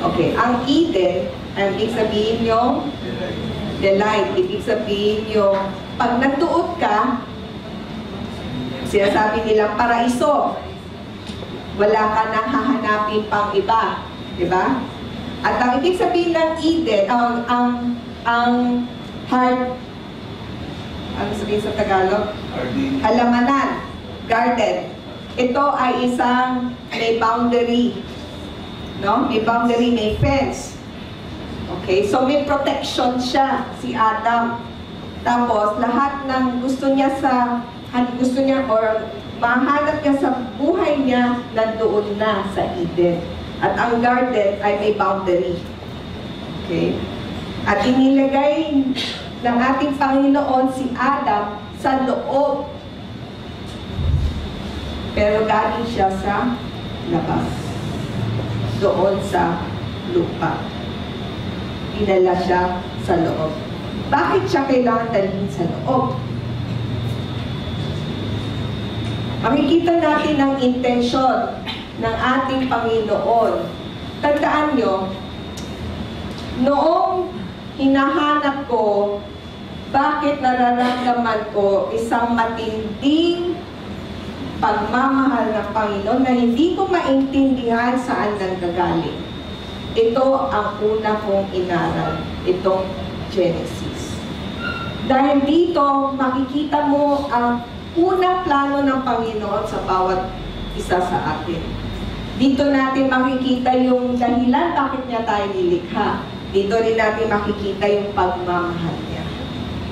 Okay, ang Eden, ang ibig sabihin yung delight. Ibig sabihin yung pag nandoon ka, sinasabi nilang paraiso. Wala ka nang hahanapin pang iba. Diba? At ang ibig sabihin ng Eden, ang heart, ano sabihin sa Tagalog? Halamanan, garden. Ito ay isang may boundary. No? May boundary, may fence. Okay? So may protection siya, si Adam. Tapos, lahat ng gusto niya or mahanap niya sa buhay niya, nandoon na sa Eden. At ang garden ay may boundary. Okay? At inilagay ng ating Panginoon si Adam sa loob. Pero galing siya sa labas. Doon sa lupa. Dinala siya sa loob. Bakit siya kailangan dalhin sa loob? Makikita natin ang intensyon ng ating Panginoon. Tandaan nyo, noong hinahanap ko, bakit nararamdaman ko isang matinding pagmamahal ng Panginoon na hindi ko maintindihan saan nanggagaling. Ito ang una kong inaral, itong Genesis. Dahil dito, makikita mo ang unang plano ng Panginoon sa bawat isa sa atin. Dito natin makikita yung dahilan bakit niya tayo nilikha. Dito rin natin makikita yung pagmamahal niya.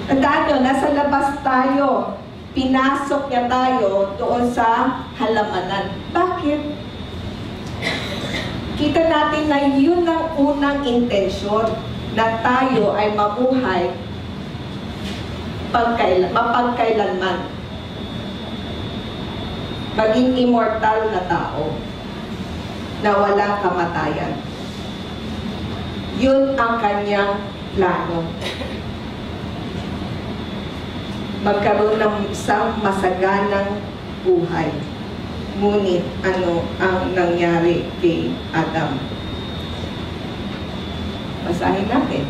Tandaan nyo, nasa labas tayo. Pinasok niya tayo doon sa halamanan. Bakit? Kita natin na yun ang unang intensyon na tayo ay mabuhay mapagkailanman. Maging immortal na tao na walang kamatayan. Yun ang kanyang plano. Magkaroon ng isang masaganang buhay. Ngunit ano ang nangyari kay Adam? Basahin natin.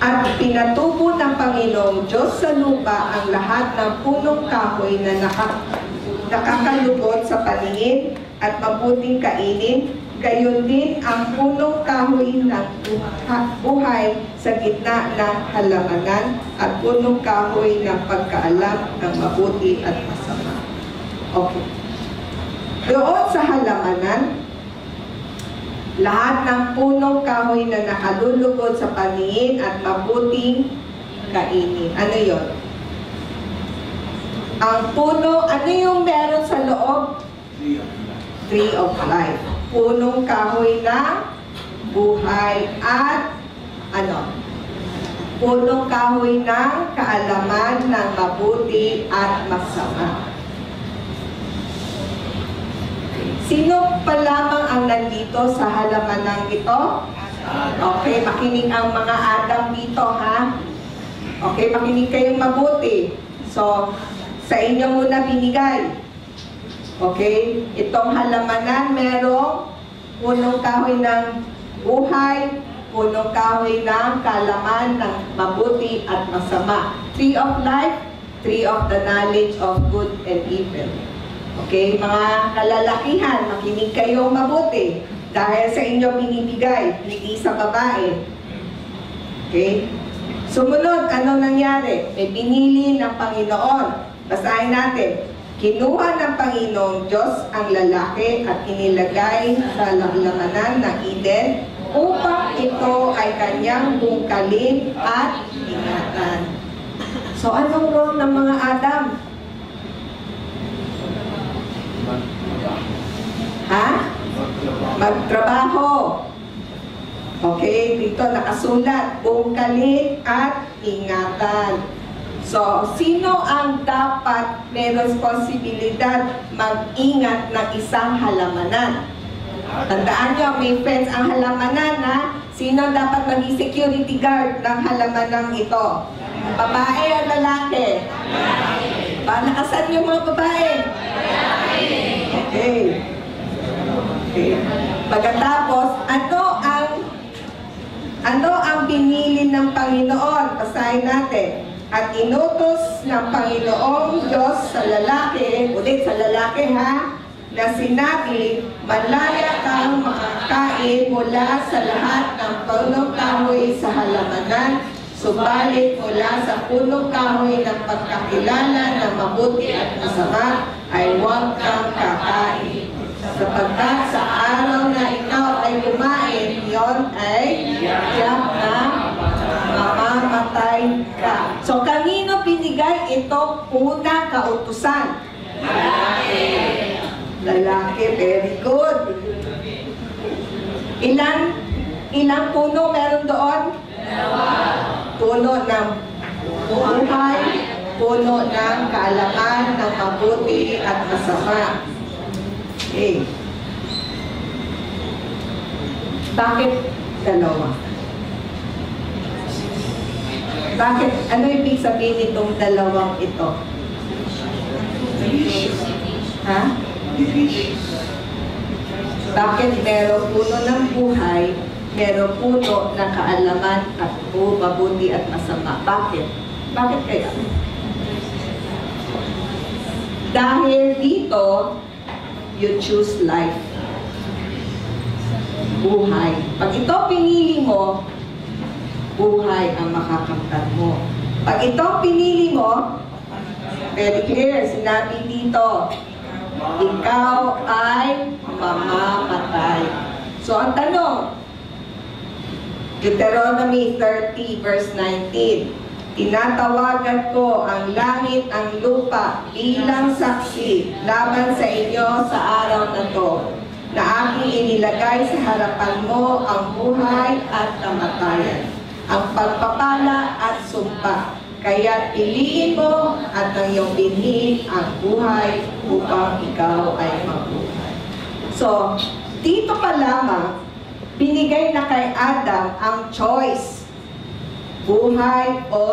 At pinatubo ng Panginoong Diyos sa lupa ang lahat ng punong kahoy na nakakalubot sa paningin at mabuting kainin, gayon din ang punong kahoy ng buhay sa gitna ng halamanan at punong kahoy ng pagkaalam ng mabuti at masama. Okay. Doon sa halamanan, lahat ng punong kahoy na nakalulugod sa paningin at mabuting kainin. Ano yon? Ang puno, ano yung meron sa loob? Tree of life. Punong kahoy na buhay at ano? Punong kahoy ng kaalaman ng mabuti at masama. Sino pa lamang ang nandito sa halamanang ito? Okay, makinig ang mga Adam dito, ha? Okay, makinig kayong mabuti. So, sa inyo muna binigay. Okay? Itong halamanan, merong punong kahoy ng buhay, punong kahoy ng kaalaman ng mabuti at masama. Tree of life, tree of the knowledge of good and evil. Okay? Mga kalalakihan, makinig kayong mabuti. Dahil sa inyo binibigay, hindi sa babae. Okay? Sumunod, anong nangyari? May binili ng Panginoon. Basahin natin. Kinuha ng Panginoong Diyos ang lalaki at inilagay sa halamanan ng Eden upang ito ay kanyang bungkalin at ingatan. So, anong role ng mga Adam? Ha? Magtrabaho. Okay, dito nakasulat, bungkalin at ingatan. So, sino ang dapat may responsibilidad mag-ingat ng isang halamanan? Tandaan nyo, may fence ang halamanan, ha? Sino dapat maging security guard ng halamanang ito? Babae o lalaki? Palakasan yung mga babae? Okay. Okay. Pagkatapos, ano ang binili ng Panginoon, basahin natin. At inutos ng Panginoong Diyos sa lalaki, ulit sa lalaki ha, na sinabi, malaya kang makakain mula sa lahat ng punong kahoy sa halamanan, subalit mula sa punong kahoy ng pagkakilala na mabuti at masama ay huwag kang kakain. Sapagkat sa araw na ikaw ay kumain, yon ay tiyak na mamamatay ka. So, kanino binigay itong unang kautusan? Lalaki, very good. Ilang puno meron doon? Puno ng buhay, puno ng kaalaman ng mabuti at masama. Okay. Bakit dalawa? Bakit? Ano ibig sabihin itong dalawang ito? Ha? Bakit meron puno ng buhay, meron puno ng kaalaman at mabuti at masama? Bakit? Bakit kaya? Dahil dito, you choose life. Buhay. Pag ito pinili mo, buhay ang makakamtan mo. Pag ito pinili mo, very clear, sinabi dito, ikaw ay mamamatay. So, ang tanong, Deuteronomy 30 verse 19, tinatawagan ko ang langit, ang lupa bilang saksi laban sa inyo sa araw na to, na aking inilagay sa harapan mo ang buhay at kamatayan, ang pagpapala at sumpa. Kaya piliin mo at ang iyong binhi ang buhay upang ikaw ay mabuhay. So, dito pa lamang, binigay na kay Adam ang choice. Buhay o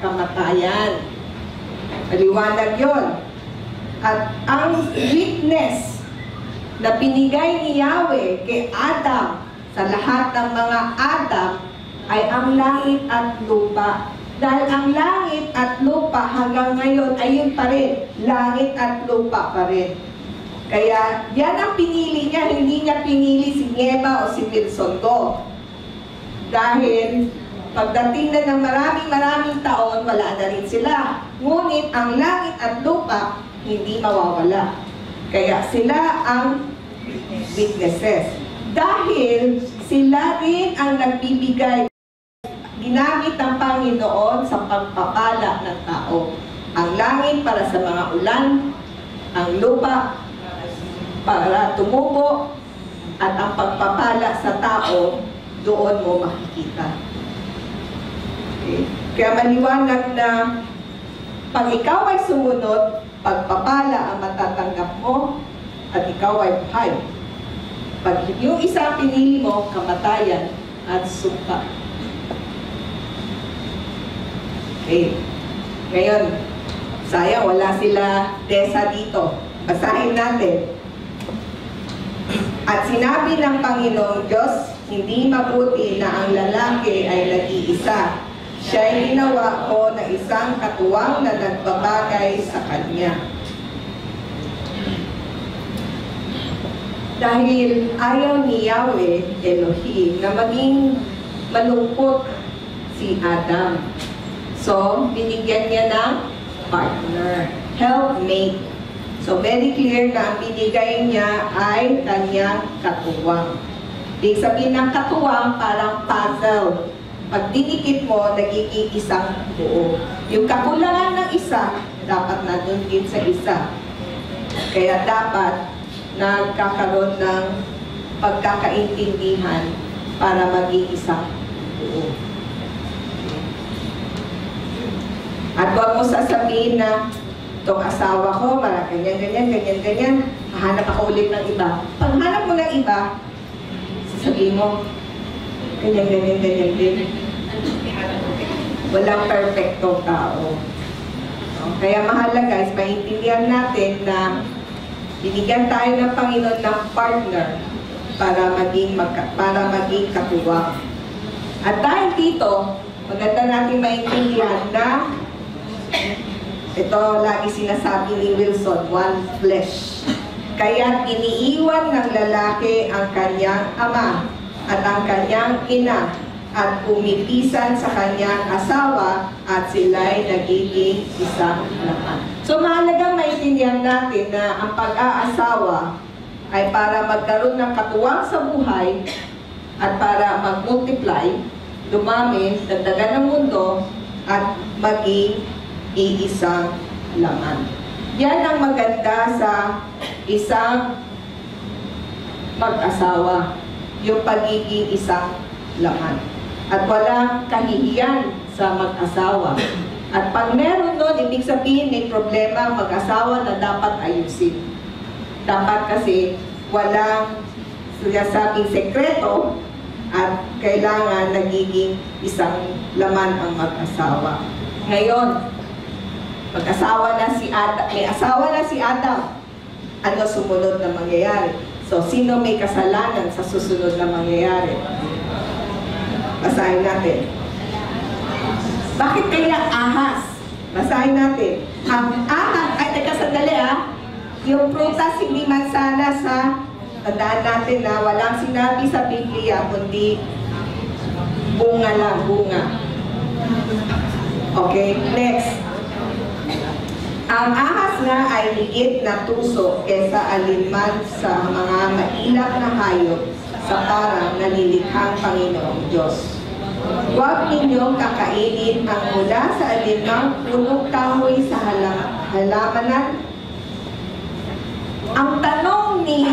kamatayan. Maliwanag yun. At ang witness na binigay ni Yahweh kay Adam sa lahat ng mga Adam ay ang langit at lupa. Dahil ang langit at lupa hanggang ngayon ay yun pa rin. Langit at lupa pa rin. Kaya yan ang pinili niya. Hindi niya pinili si Nieva o si Milsondo. Dahil pagdating na ng maraming taon, wala na rin sila. Ngunit ang langit at lupa, hindi mawawala. Kaya sila ang witnesses. Dahil sila rin ang nagbibigay, ginamit ng Panginoon sa pagpapala ng tao. Ang langit para sa mga ulan, ang lupa para tumubo, at ang pagpapala sa tao, doon mo makikita. Okay. Kaya maliwanag na pag ikaw ay sumunod, pagpapala ang matatanggap mo at ikaw ay buhay. Pag yung isa pinili mo, kamatayan at sumpa. Okay. Ngayon, sayang wala sila Tessa dito. Basahin natin. At sinabi ng Panginoong Diyos, hindi mabuti na ang lalaki ay nag-iisa. Siya'y ginawa ko na isang katuwang na nagbabagay sa kanya. Dahil ayaw ni Yahweh Elohim na maging malungkot si Adam. So, binigyan niya ng partner, helpmate. So, very clear na ang binigay niya ay kanyang katuwang. Ibig sabihin ng katuwang parang puzzle. Pag dinikit mo, nagiging isang buo. Yung kakulangan ng isa, dapat nandun din sa isa. Kaya dapat nagkakaroon ng pagkakaintindihan para maging isang buo. At huwag mo sasabihin na itong asawa ko, ganyan, hahanap ako ulit ng iba. Pag hanap mo ng iba, sasabihin mo, ganyan. Walang perfectong tao. Kaya mahalaga is maintindihan natin na binigyan tayo ng Panginoon ng partner para maging katuwang. At dahil dito, maganda natin maintindihan na ito lagi sinasabi ni Wilson, one flesh. Kaya iniiwan ng lalaki ang kanyang ama at ang kanyang ina at umipisan sa kanyang asawa at sila'y nagiging isang laman. So mahalagang maintindihan natin na ang pag-aasawa ay para magkaroon ng katuwang sa buhay at para mag-multiply, dumami, dagdagan ng mundo at maging iisang laman. Yan ang maganda sa isang mag-asawa, yung pagiging isang laman. At walang kahihiyan sa mag-asawa. At pag meron nun, ibig sabihin may problema ang mag-asawa na dapat ayusin. Dapat kasi walang sinasabing sekreto at kailangan nagiging isang laman ang mag-asawa. Ngayon, mag-asawa na si Adam, may asawa na si Adam. Ano sumunod na mangyayari? So, sino may kasalanan sa susunod na mangyayari? Basahin natin. Bakit kaya ahas? Basahin natin. Ang ahas, ay teka sandali yung prutas hindi mansanas tandaan natin na walang sinabi sa Biblia kundi bunga lang, bunga. Okay, next. Ang ahas nga ay higit na tuso kesa alinman sa mga mailap na hayop sa parang nalilikhang Panginoong Diyos. Huwag ninyong kakainin ang mula sa alinmang punong kahoy sa halamanan. Ang tanong ni,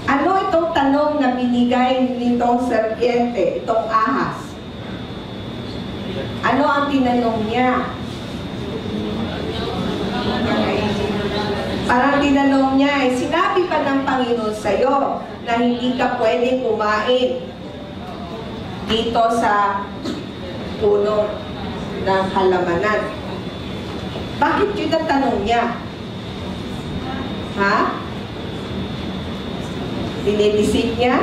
ano itong tanong na binigay nitong serpiente, itong ahas? Ano ang tinanong niya? Parang tinanong niya, sinabi pa ng Panginoon sa'yo na hindi ka pwedeng kumain dito sa puno ng halamanan. Bakit yun ang tanong niya? Ha? Dinidisip niya?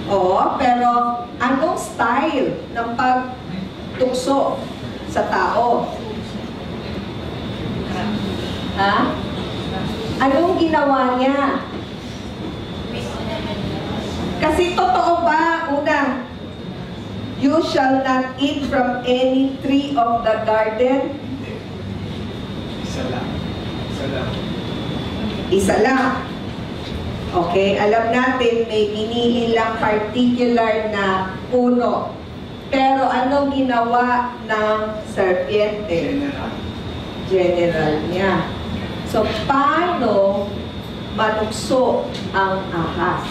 Oo, pero anong style ng pagtukso sa tao? Ha? Anong ginawa niya? Kasi totoo ba, una, you shall not eat from any tree of the garden? Isa lang. Isa lang. Isa lang. Okay, alam natin may pinili lang particular na puno. Pero anong ginawa ng serpiente? General niya. So, paano manukso ang ahas?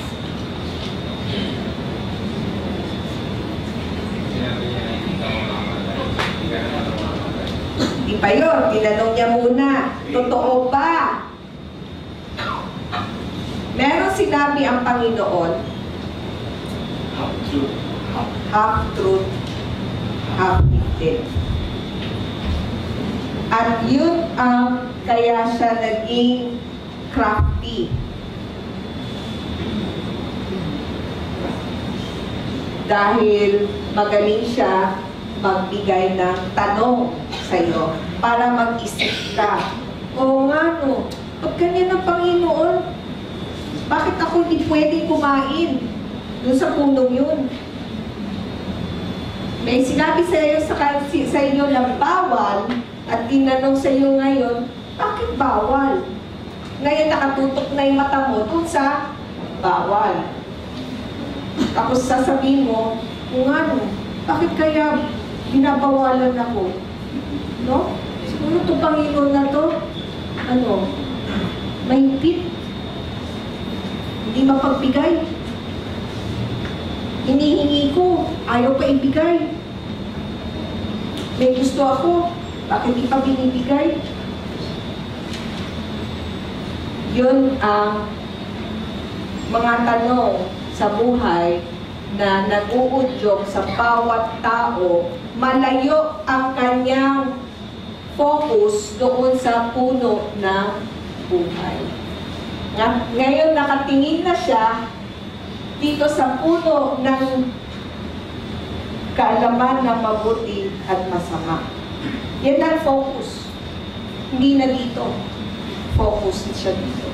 Di pa yun, tinanong niya muna, totoo ba? Meron sinabi ang Panginoon, Half-truth. half-truth, half-fiction. At yun ang kaya siya naging crafty. Dahil magaling siya magbigay ng tanong sa iyo para mag-isip ka. Oo nga no, pag ganyan ang Panginoon, bakit ako hindi pwedeng kumain doon sa punong yun? May sinabi sa inyo na bawal at tinanong sa iyo ngayon, bakit bawal? Ngayon nakatutok na yung mata mo dun sa bawal. Tapos sasabihin mo, kung ano, bakit kaya binabawalan ako? No? Siguro itong Panginoon na to, ano, mahigpit. Hindi mapagbigay. Hinihingi ko, ayaw pa ibigay. May gusto ako, bakit di pa binibigay? Yun ang mga tanong sa buhay na nag-uudyok sa bawat tao, malayo ang kanyang focus doon sa puno ng buhay. Ngayon nakatingin na siya dito sa puno ng kaalaman ng mabuti at masama. Yan ang focus. Hindi na dito. Focus siya dito.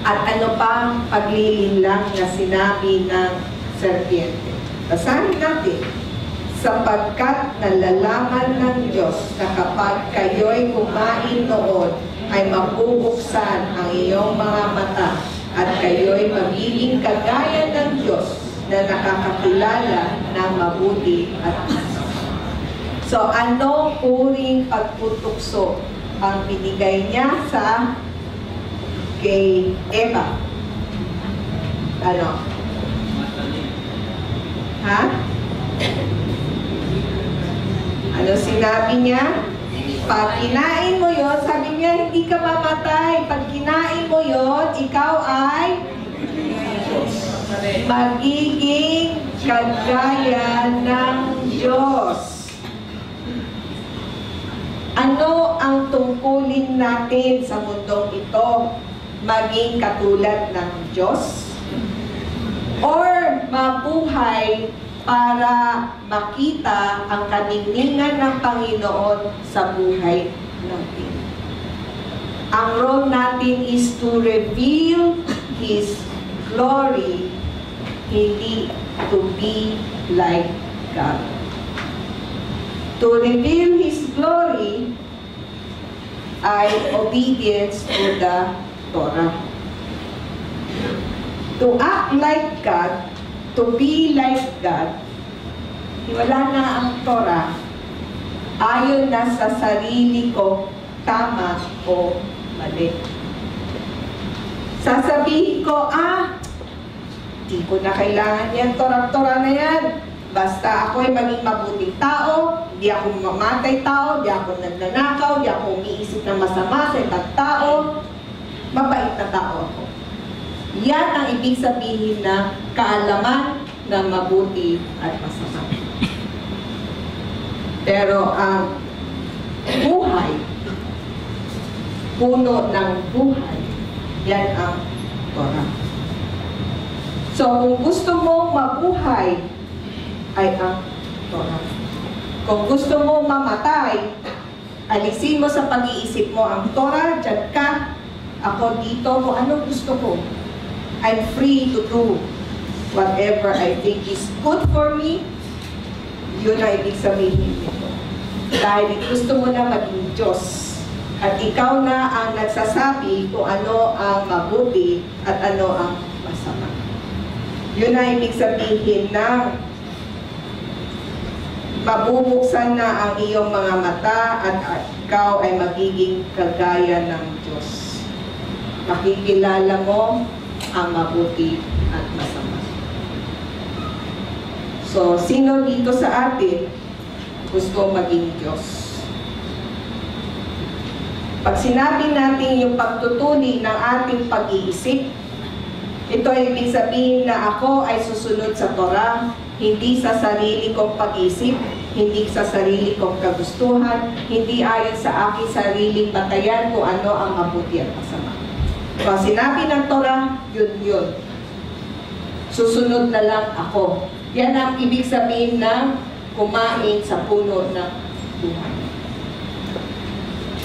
At ano pa paglilinlang na sinabi ng serpiente? Basahin natin. Sapagkat nalalaman ng Diyos na kapag kayo'y kumain noon, ay mabubuksan ang iyong mga mata at kayo'y magiging kagaya ng Diyos na nakakakilala ng mabuti at masama. So, anong uring pagtutukso ang binigay niya sa kay Eva? Ano? Ha? Ano sinabi niya? Pag kinain mo yon, sabi niya, hindi ka mamatay. Pag kinain mo yon, ikaw ay magiging kagaya ng Diyos. Ano ang tungkulin natin sa mundong ito? Maging katulad ng Diyos? Or mabuhay para makita ang kaninningan ng Panginoon sa buhay natin? Ang role natin is to reveal His glory, hindi to be like God. To reveal His glory ay obedience to the Torah. To act like God, to be like God, wala na ang Torah, ayon na sa sarili ko, tama o mali. Sasabihin ko, di ko na kailangan yan, Torah na yan. Basta ako ay maging mabuting tao, di ako mamatay tao, di ako nagnanakaw, di ako umiisip ng masama sa ibang tao, mabait na tao ako. Yan ang ibig sabihin na kaalaman ng mabuti at masama. Pero ang buhay, puno ng buhay, yan ang Torah. So kung gusto mo mabuhay, ay ang Torah. Kung gusto mo mamatay, alisin mo sa pag-iisip mo ang Torah, dyan ka, ako dito, kung anong gusto ko. I'm free to do whatever I think is good for me. Yun ang ibig sabihin nito. Dahil gusto mo na maging Diyos. At ikaw na ang nagsasabi kung ano ang mabuti at ano ang masama. Yun ang ibig sabihin na mabubuksan na ang iyong mga mata at ikaw ay magiging kagaya ng Diyos. Makikilala mo ang mabuti at masama. So, sino dito sa atin gusto maging Diyos? Pag sinabi natin yung pagtutuli ng ating pag-iisip, ito ay ibig sabihin na ako ay susunod sa Torah, hindi sa sarili kong pag-isip, hindi sa sarili kong kagustuhan, hindi ayon sa aking sariling batayan kung ano ang mabuti at masama. Kung sinabi ng Torah, yun. Susunod na lang ako. Yan ang ibig sabihin ng kumain sa puno ng buhay.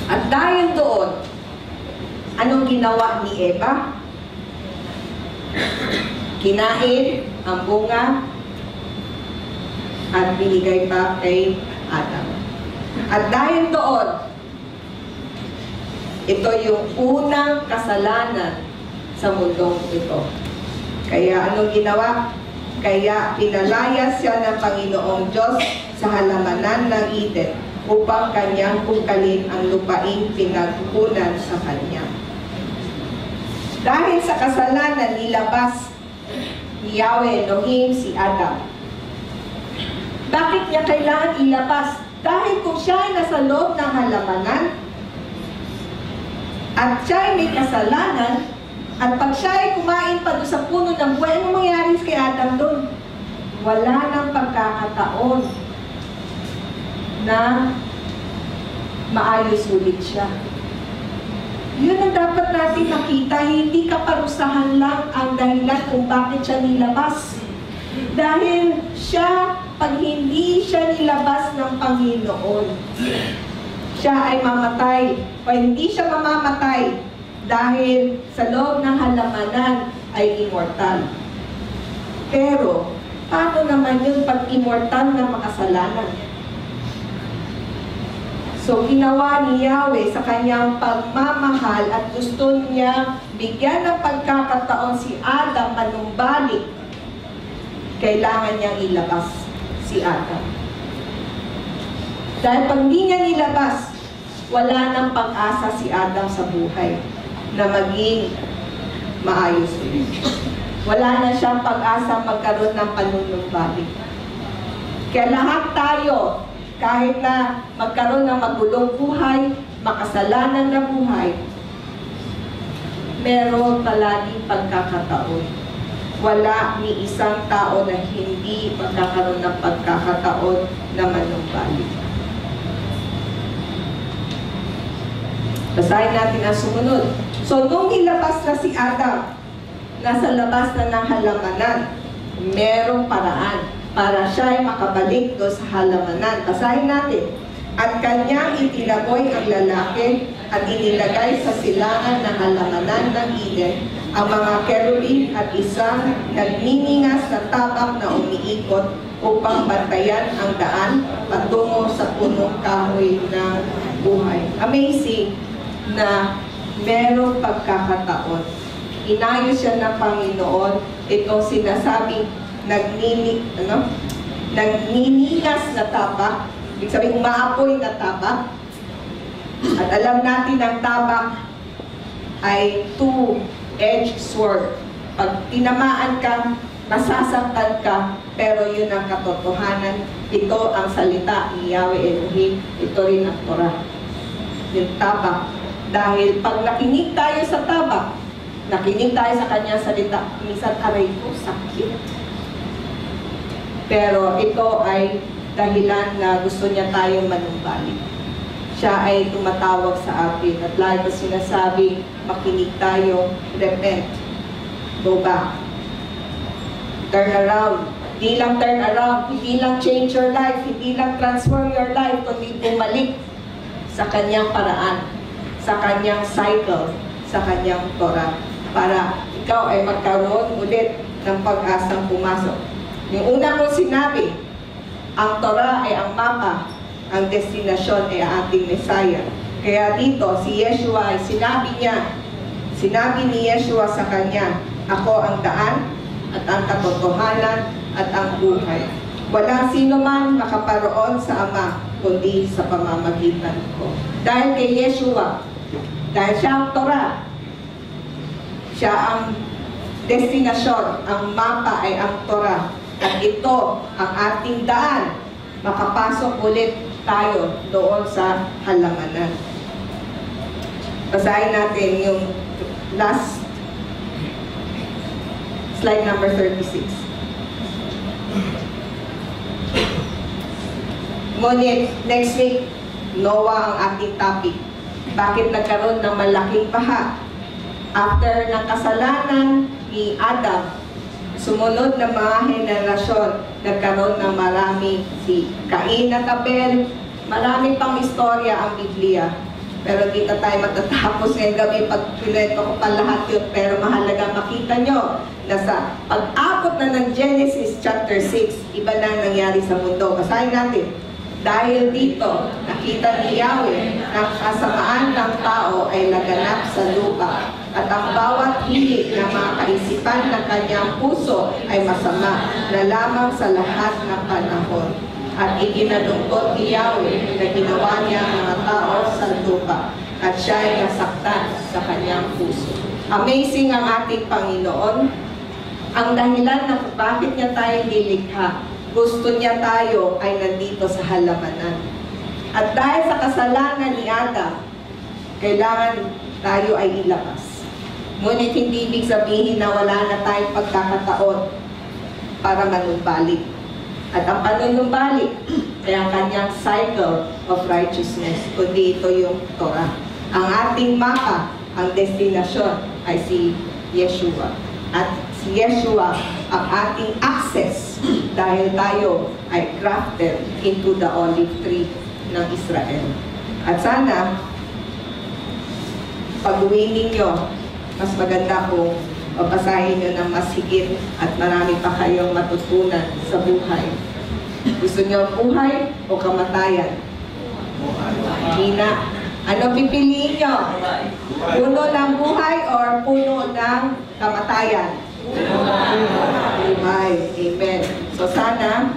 At dahil doon, anong ginawa ni Eva? Kinain ang bunga at binigay pa kay Adam. At dahil doon, ito yung unang kasalanan sa mundong ito. Kaya anong ginawa? Kaya pinalaya siya ng Panginoong Diyos sa halamanan ng Eden upang kanyang bungkalin ang lupaing pinagkukunan sa kanya. Dahil sa kasalanan, nilabas ni Yahweh Elohim si Adam. Bakit niya kailangan ilabas? Dahil kung siya ay nasa loob ng halamanan, at siya ay may kasalanan, at pag siya ay kumain pa doon sa puno ng buhay, anong mangyari kay Adam doon? Wala nang pagkakataon na maayos ulit siya. Yun ang dapat natin makita, hindi kaparusahan lang ang dahilan kung bakit siya nilabas. Dahil siya, pag hindi siya nilabas ng Panginoon, siya ay mamatay. O hindi siya mamamatay dahil sa loob ng halamanan ay immortal. Pero, paano naman yun pag immortal na makasalanan? So, ginawa ni Yahweh sa kanyang pagmamahal at gusto niya bigyan ng pagkakataon si Adam manumbalik. Kailangan niyang ilabas si Adam. Dahil pag hindi niya nilabas, wala nang pag-asa si Adam sa buhay na maging maayos ulit. Wala na siyang pag-asa magkaroon ng panunumbalik. Kaya lahat tayo, kahit na magkaroon ng magulong buhay, makasalanan na buhay, meron palaging pagkakataon. Wala ni isang tao na hindi magkakaroon ng pagkakataon na manumbalik. Basahin natin ang sumunod. So, nung nilabas na si Adam, nasa labas na ng halamanan, merong paraan para siya ay makabalik doon sa halamanan. Basahin natin. At kanyang itinaboy ang lalaki at inilagay sa silangan ng halamanan ng Eden ang mga kerubin at isang nagniningas na tabak na umiikot upang bantayan ang daan patungo sa punong kahoy ng buhay. Amazing na merong pagkakataon. Inayos siya ng Panginoon itong sinasabing nagninigas na tabak, ibig sabihin umaapoy na tabak. At alam natin ang tabak ay two-edged sword. Pag tinamaan ka, masasaktan ka, pero yun ang katotohanan. Ito ang salita ni Yahweh Elohim, ito rin ang Torah. Yung tabak. Dahil pag nakinig tayo sa tabak, nakinig tayo sa kanyang salita, minsan aray ko, sakit. Pero ito ay dahilan na gusto niya tayong manumbalik. Siya ay tumatawag sa atin at lagi sinasabi, makinig tayo, repent, go back, turn around. Hindi lang turn around, hindi lang change your life, hindi lang transform your life, kundi bumalik sa kanyang paraan, sa kanyang cycle, sa kanyang Torah, para ikaw ay magkaroon ulit ng pag-asang pumasok. Yung una kong sinabi, ang Torah ay ang mapa, ang destinasyon ay ating Messiah. Kaya dito, si Yeshua ay sinabi ni Yeshua sa kanya, ako ang daan, at ang katotohanan, at ang buhay. Walang sino man makaparoon sa Ama, kundi sa pamamagitan ko. Dahil kay Yeshua, dahil siya ang Torah, siya ang destinasyon, ang mapa ay ang Torah. At ito ang ating daan, makapasok ulit tayo doon sa halamanan. Basahin natin yung last slide, number 36. Ngunit, next week, Noah ang ating topic. Bakit nagkaroon ng malaking baha? After ng kasalanan ni Adam, sumunod na mga henerasyon, nagkaroon ng marami si Cain at Abel. Marami pang istorya ang Biblia. Pero dito tayo matatapos ngayong gabi pag pinwento ko pa lahat yun. Pero mahalaga makita nyo na sa pag-abot na ng Genesis chapter 6, iba na nangyari sa mundo. Basahin natin. Dahil dito, nakita ni Yahweh na ang kasamaan ng tao ay naganap sa lupa at ang bawat hilig ng mga kaisipan ng kanyang puso ay masama na lamang sa lahat ng panahon. At iginalungkot ni Yahweh na ginawa niya ang mga tao sa lupa at siya ay nasaktan sa kanyang puso. Amazing ang ating Panginoon. Ang dahilan na bakit niya tayo nilikha, gusto niya tayo ay nandito sa halamanan. At dahil sa kasalanan ni Adam, kailangan tayo ay ilabas. Ngunit hindi ibig sabihin na wala na tayong pagkakataon para manumbalik. At ang panunumbalik ay ang kanyang cycle of righteousness, kundi ito yung Torah. Ang ating mapa, ang destinasyon ay si Yeshua. At si si Yeshua ang ating access dahil tayo ay grafted into the olive tree ng Israel. At sana, pag-uwi ninyo, mas maganda kung babasahin nyo ng mas higit at marami pa kayong matutunan sa buhay. Gusto nyo buhay o kamatayan? Hindi na. Ano pipiliin nyo? Puno ng buhay or puno ng kamatayan? Buhay. Amen. So sana,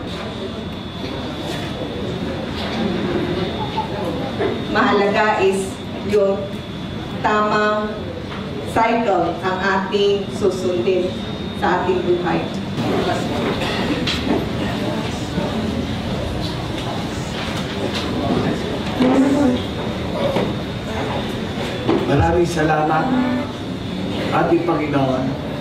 mahalaga is yung tamang cycle ang ating susundin sa ating buhay. Maraming salamat, ating Panginoon.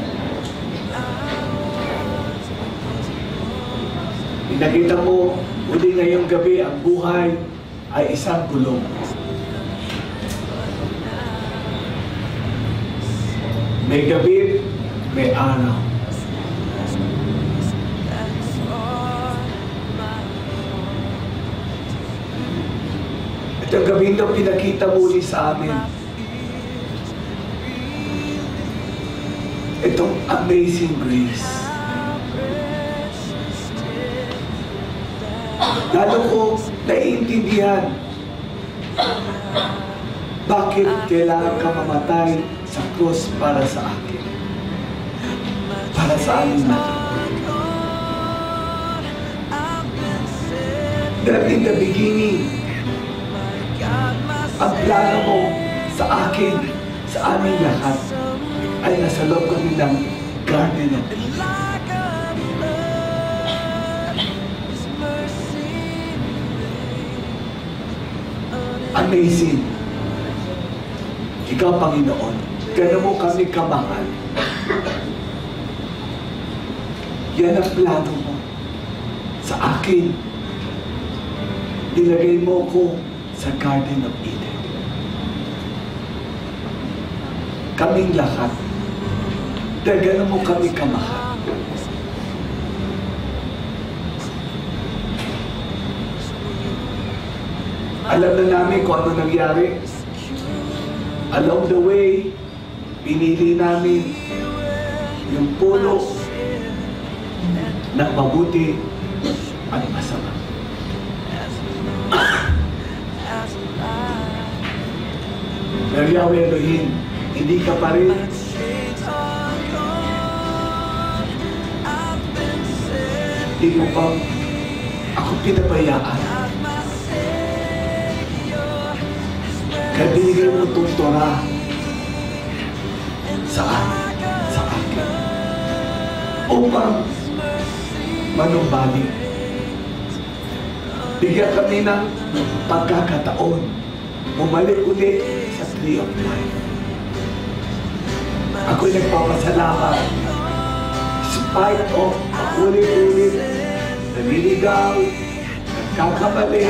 Pinakita mo uli ngayong gabi ang buhay ay isang gulong. May gabi, may araw. At ang gabi ito pinakita muli sa amin itong amazing grace. Lalo ko naiintindihan bakit kailangan ka mamatay sa cross para sa akin. Para sa amin natin. That in the beginning, ang plano mo sa akin, sa aming lahat, ay nasa loob kami ng Garden of Eden. Amazing. Ikaw, Panginoon, gano'n mo kami kamahal. Yan ang plano mo sa akin. Nilagay mo ko sa Garden of Eden. Kaming lahat. Dahil gano'n mo kami kamahal. Alam na namin kung ano nangyari. Along the way, pinili namin yung puno ng mabuti at masama. Pero Yahweh Elohim, hindi ka pa rin hindi mo pa ako pinabayaan. Kaya binigay mo itong Torah sa akin upang manumbalik. Bigyan kami ng pagkakataon bumalik ulit sa Tree of Life. Ako'y nagpapasalamat despite of ulit-ulit naliligaw, nagkakamali,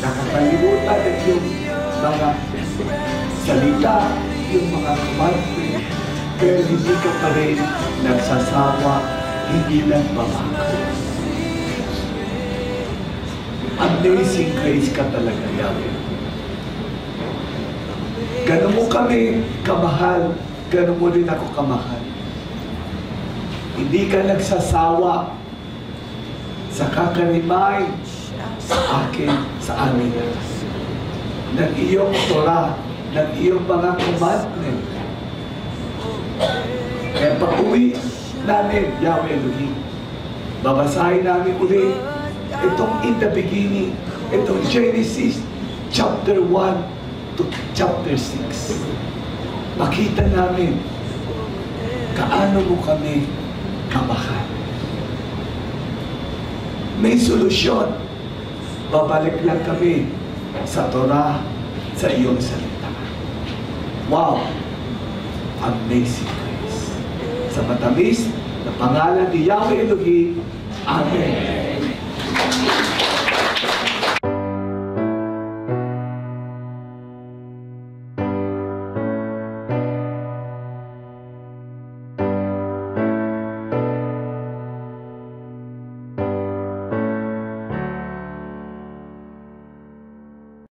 nakakalimutan at yung mga salita, yung mga commandment, pero hindi ka pa rin nagsasawa, hindi nagbabago. Amazing grace ka talaga, Yahweh. Gano'n mo kami kamahal, gano'n mo rin ako kamahal. Hindi ka nagsasawa sa kakalimay sa akin, sa amin. Ng iyong Torah, ng iyong mga commandment. Kaya pag-uwi namin, Yahweh Elohim, babasahin namin ulit itong in the beginning, itong Genesis chapter 1 to chapter 6. Makita namin kaano mo kami kamahal. May solusyon. Babalik lang kami sa Torah, sa iyong salita. Wow! Amazing grace. Sa matamis na pangalan ni Yahweh Elohim, Amen.